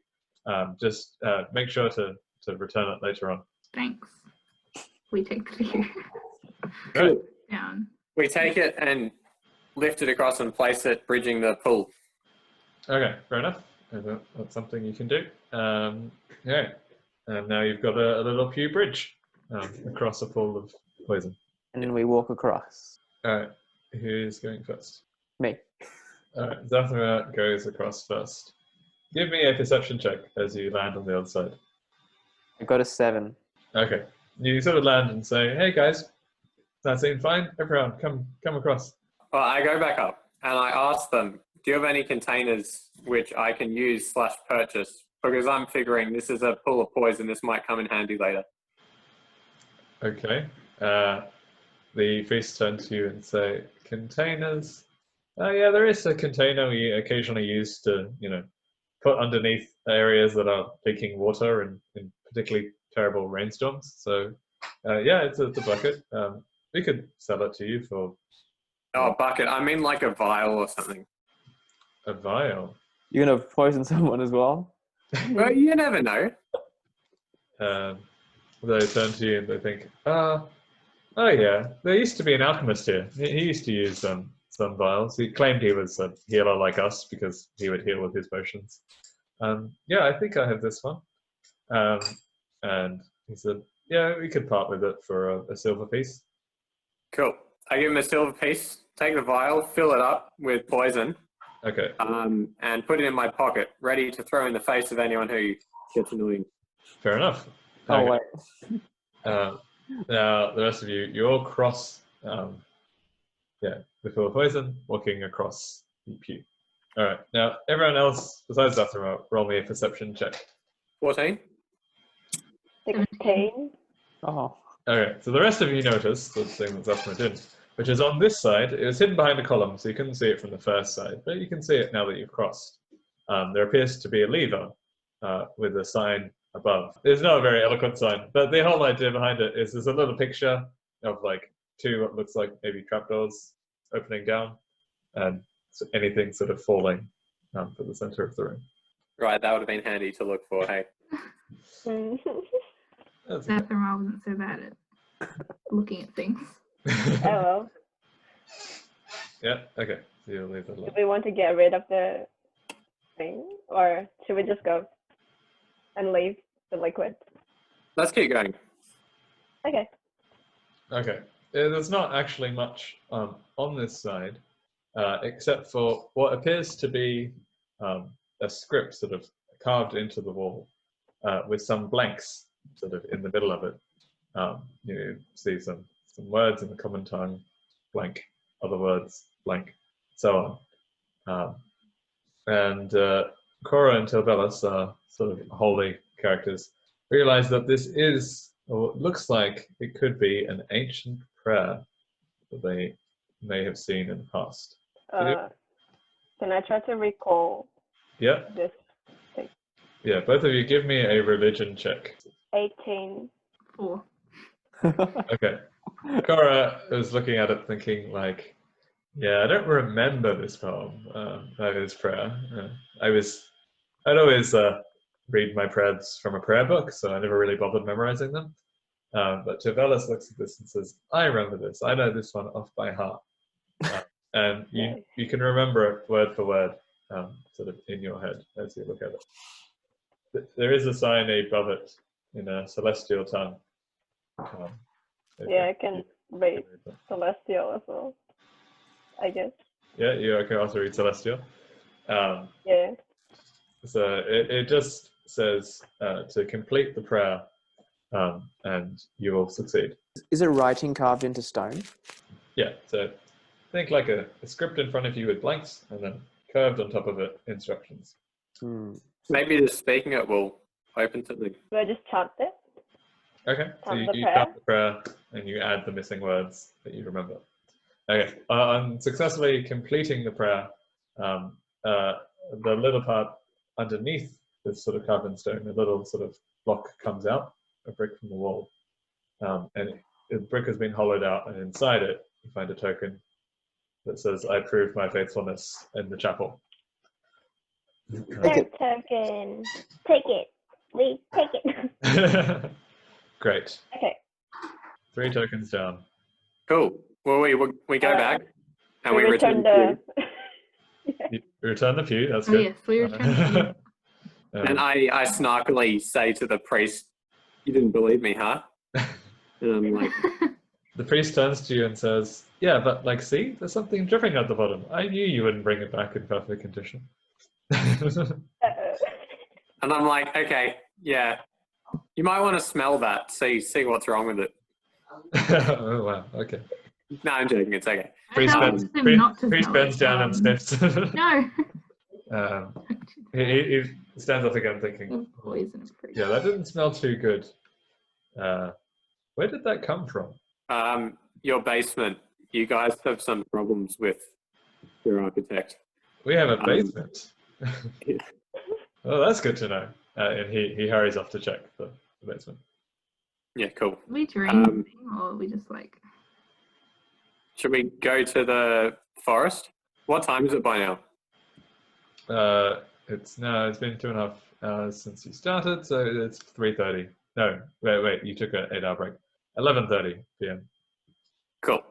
Just make sure to return it later on. Thanks. We take the pew Right. down. We take it and lift it across and place it, bridging the pool. Okay, fair enough. That's something you can do. Yeah, and now you've got a little pew bridge across a pool of poison. And then we walk across. All right, who's going first? Me. All right, Zathra goes across first. Give me a perception check as you land on the other side. I got a 7. Okay, you sort of land and say, "Hey guys, that seems fine. Everyone, come across." Well, I go back up and I ask them, do you have any containers which I can use / purchase? Because I'm figuring this is a pool of poison. This might come in handy later. Okay. The priest turns to you and say, "Containers? Yeah, there is a container we occasionally use to, put underneath areas that are leaking water in particularly terrible rainstorms. So, yeah, it's a bucket. We could sell it to you for Oh, a bucket. I mean like a vial or something. a vial." You're gonna poison someone as well? Well, you never know. They turn to you and they think, oh yeah, there used to be an alchemist here. He used to use some vials. He claimed he was a healer like us because he would heal with his potions. Yeah, I think I have this one. And he said, yeah, we could part with it for a silver piece. Cool. I give him a silver piece, take the vial, fill it up with poison, Okay. and put it in my pocket, ready to throw in the face of anyone who gets annoying. Fair enough. Oh, Okay. wait. Now, the rest of you all cross, the pool of poison, walking across the pew. All right. Now, everyone else, besides Zathra, roll me a perception check. 14? 16. Oh. Okay, so the rest of you notice the thing that Zathra did, which is on this side. It was hidden behind a column, so you couldn't see it from the first side, but you can see it now that you've crossed. There appears to be a lever with a sign above. There's not a very eloquent sign, but the whole idea behind it is there's a little picture of like 2 what looks like maybe trapdoors opening down, and anything sort of falling to the center of the room. Right, that would have been handy to look for, hey. That's okay. Zathra wasn't so bad at looking at things. Oh well. Yeah, okay. So you'll leave that alone. Do we want to get rid of the thing, or should we just go? and leave the liquid. Let's keep going. Okay. Okay. There's not actually much on this side, except for what appears to be a script sort of carved into the wall with some blanks sort of in the middle of it. You see some words in the common tongue, blank, other words, blank, so on. And Cora and Tilbelis are sort of holy characters, realize that this is, or looks like it could be, an ancient prayer that they may have seen in the past. Can I try to recall Yeah, this thing? yeah, both of you give me a religion check. 18. 4. Okay. Cora was looking at it thinking like, yeah, I don't remember this poem, this prayer. I'd always read my prayers from a prayer book, so I never really bothered memorizing them. But Javelis looks at this and says, I remember this. I know this one off by heart. And you can remember it word for word, sort of in your head as you look at it. There is a sign above it in a celestial tongue. I can read celestial as well, I guess. Yeah, you can also read celestial. Yeah. So it just says to complete the prayer, and you will succeed. Is it writing carved into stone? Yeah, so think like a script in front of you with blanks, and then curved on top of it, instructions. Maybe just speaking it will open something. Do I just chant it? Okay, so Chant the you prayer? chant the prayer, and you add the missing words that you remember. Okay, on successfully completing the prayer, the little part underneath this sort of carved stone, a little sort of block comes out, a brick from the wall, and the brick has been hollowed out, and inside it you find a token that says, I prove my faithfulness in the chapel. There's token. Take it. We take it. Great. Okay. 3 tokens down. Cool. Well, we go back and we we return return the... You return the pew, that's Oh good. yes, we returned to you. And I snarkily say to the priest, you didn't believe me, huh? And I'm like, The priest turns to you and says, yeah, but like, see, there's something dripping at the bottom. I knew you wouldn't bring it back in perfect condition. and I'm like, okay, yeah, you might want to smell that, see what's wrong with it. Oh, wow, okay. No, I'm joking, it's okay. Priest bends, him not to priest smell bends it, down and sniffs. No. He stands up again thinking, Poison fruit. yeah, that didn't smell too good. Where did that come from? Your basement. You guys have some problems with your architect. We have a basement. Oh, that's good to know. And he hurries off to check the basement. Yeah, cool. We dream or we just like... Should we go to the forest? What time is it by now? It's been 2.5 hours since you started, so it's 3:30. No, wait, you took an 8-hour break. 11:30 p.m. Cool.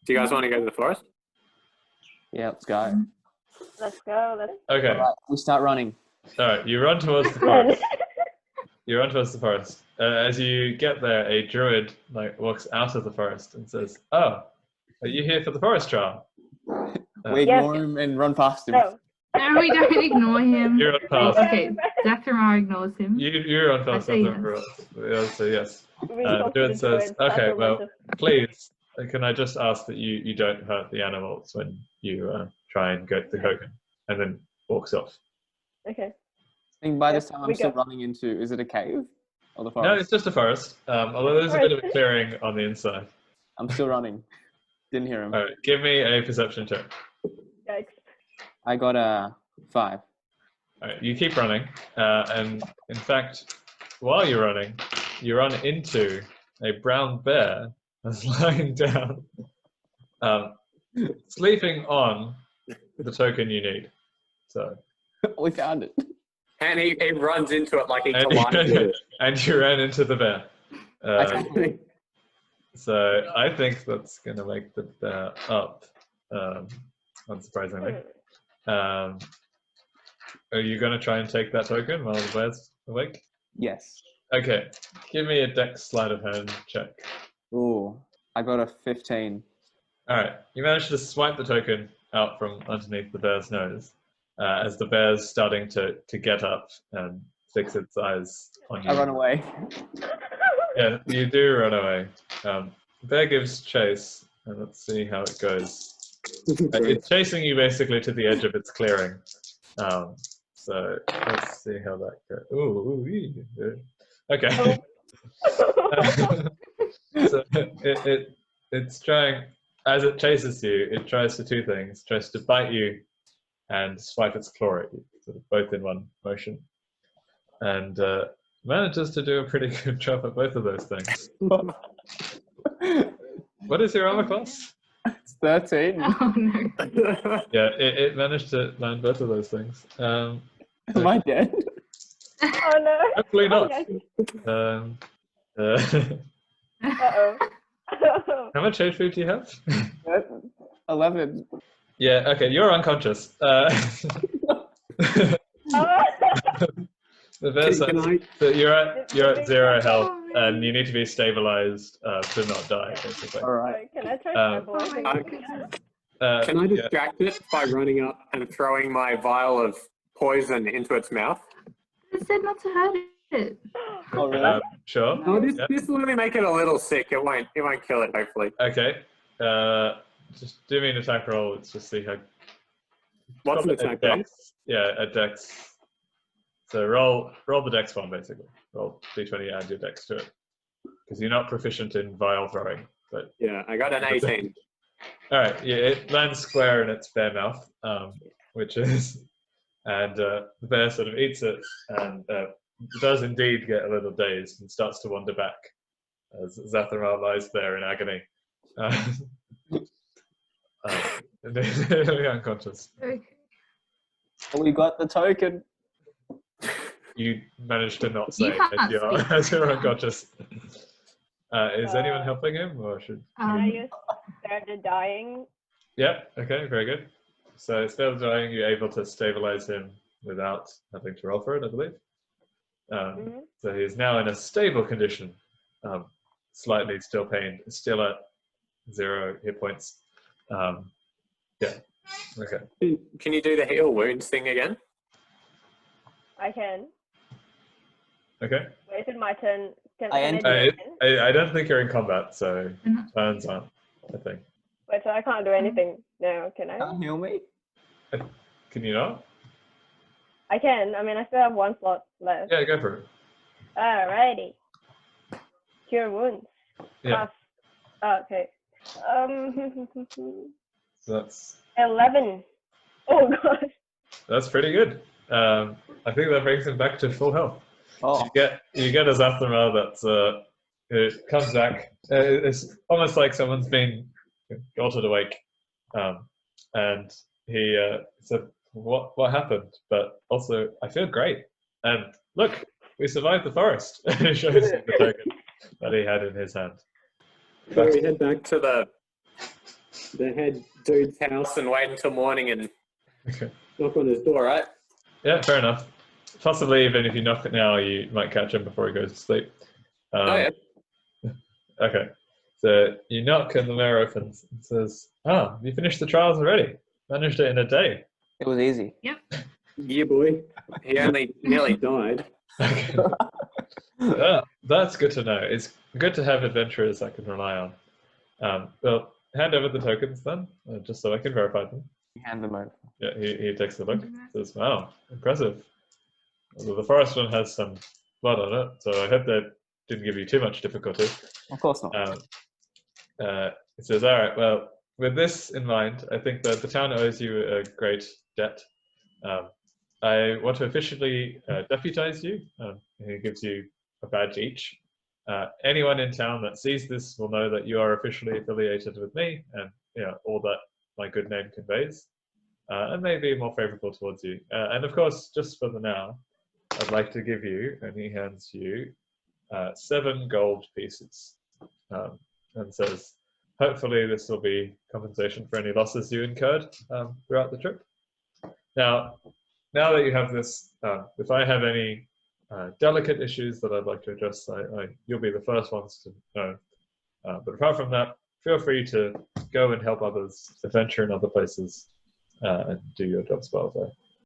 Do you guys want to go to the forest? Yeah, let's go. Let's go. Okay. All right, we start running. All right, you run towards the forest. You run towards the forest. As you get there, a druid walks out of the forest and says, "Oh, are you here for the forest trial?" We ignore him and run past him. No, we don't ignore him. You run past. Okay, Dathramar ignores him. You run past. I say yes. So yes. The druid says, "Okay, well, please, can I just ask that you don't hurt the animals when you try and get the token?" And then walks off. Okay. I think by this time I'm we still go. running into, is it a cave or the forest? No, it's just a forest. Although there's a bit of a clearing on the inside. I'm still running. Didn't hear him. All right, give me a perception check. Yikes. I got a 5. All right, you keep running, and in fact, while you're running, you run into a brown bear that's lying down, sleeping on the token you need. So, We found it. And he runs into it like he and, collided with it. and you ran into the bear. Okay. So I think that's going to make the bear up, unsurprisingly. Are you going to try and take that token while the bear's awake? Yes. Okay, give me a dex sleight of hand check. Ooh, I got a 15. All right, you managed to swipe the token out from underneath the bear's nose as the bear's starting to get up and fix its eyes on you. I run away. Yeah, you do run away. The bear gives chase, and let's see how it goes. It's chasing you basically to the edge of its clearing. So let's see how that goes. Okay. So it's trying, as it chases you, it tries to two things. It tries to bite you and swipe its claw at you, sort of both in one motion. And manages to do a pretty good job at both of those things. What is your armor class? It's 13. Oh no. Yeah, it managed to land both of those things. Am I dead? Oh no. Hopefully not. Uh-oh. How much HP do you have? 11. Yeah, okay, you're unconscious. The bear says that you're at 0 health and you need to be stabilized to not die, basically. All right. Can I try stabilizing? Can I distract it by running up and throwing my vial of poison into its mouth? It said not to hurt it. Oh, really? Sure. Oh, this will only make it a little sick. It won't kill it, hopefully. Okay. Just do me an attack roll. Let's just see how. What's an attack roll? Yeah, a dex. So roll the dex one, basically. Roll d20, add your dex to it. Because you're not proficient in vial throwing. But Yeah, I got an 18. all right, yeah, it lands square in its bear mouth, which is, and the bear sort of eats it and does indeed get a little dazed and starts to wander back as Zatharal lies there in agony. Nearly unconscious. Okay. We got the token. You managed to not say You can't as you're speak. unconscious. Is anyone helping him, or should? Can I use started dying? Yeah. Okay. Very good. So instead of dying, you're able to stabilize him without having to roll for it, I believe. So he's now in a stable condition. Slightly still pained, still at 0 hit points. Yeah. Okay. Can you do the heal wounds thing again? I can. Okay. Wait, is it my turn? Can I I end do it again? I don't think you're in combat, so turns aren't a thing. Wait, so I can't do anything now, can I? Can't heal me? Can you not? I can. I mean, I still have one slot left. Yeah, go for it. Alrighty. Cure wounds. Yeah. Okay. So that's 11. Oh god. That's pretty good. I think that brings him back to full health. Oh, You get a Zathramel that's it comes back. It's almost like someone's been jolted awake, and he said, "What happened?" But also, I feel great. And look, we survived the forest. And he shows him the token that he had in his hand. So we head back to the head dude's house and wait until morning and Okay. knock on his door, right? Yeah, fair enough. Possibly even if you knock it now, you might catch him before he goes to sleep. Oh, yeah. Okay. So you knock and the mayor opens and says, "Ah, you finished the trials already. Managed it in a day." it was easy. Yeah, boy. He only nearly died. Okay. That's good to know. It's good to have adventurers I can rely on. Well, hand over the tokens then, just so I can verify them. You hand them over. Yeah, he takes a look. Says, "Wow, impressive. Although the forest one has some blood on it, so I hope that didn't give you too much difficulty." Of course not. It says, "All right, well, with this in mind, I think that the town owes you a great debt. I want to officially deputize you." He gives you a badge each. Anyone in town that sees this will know that you are officially affiliated with me, and all that my good name conveys, and may be more favorable towards you. And of course, just for the now, I'd like to give you," and he hands you 7 gold pieces, and says, "Hopefully this will be compensation for any losses you incurred throughout the trip. Now that you have this, if I have any delicate issues that I'd like to address, you'll be the first ones to know. But apart from that, feel free to go and help others, adventure in other places, and do your jobs well there.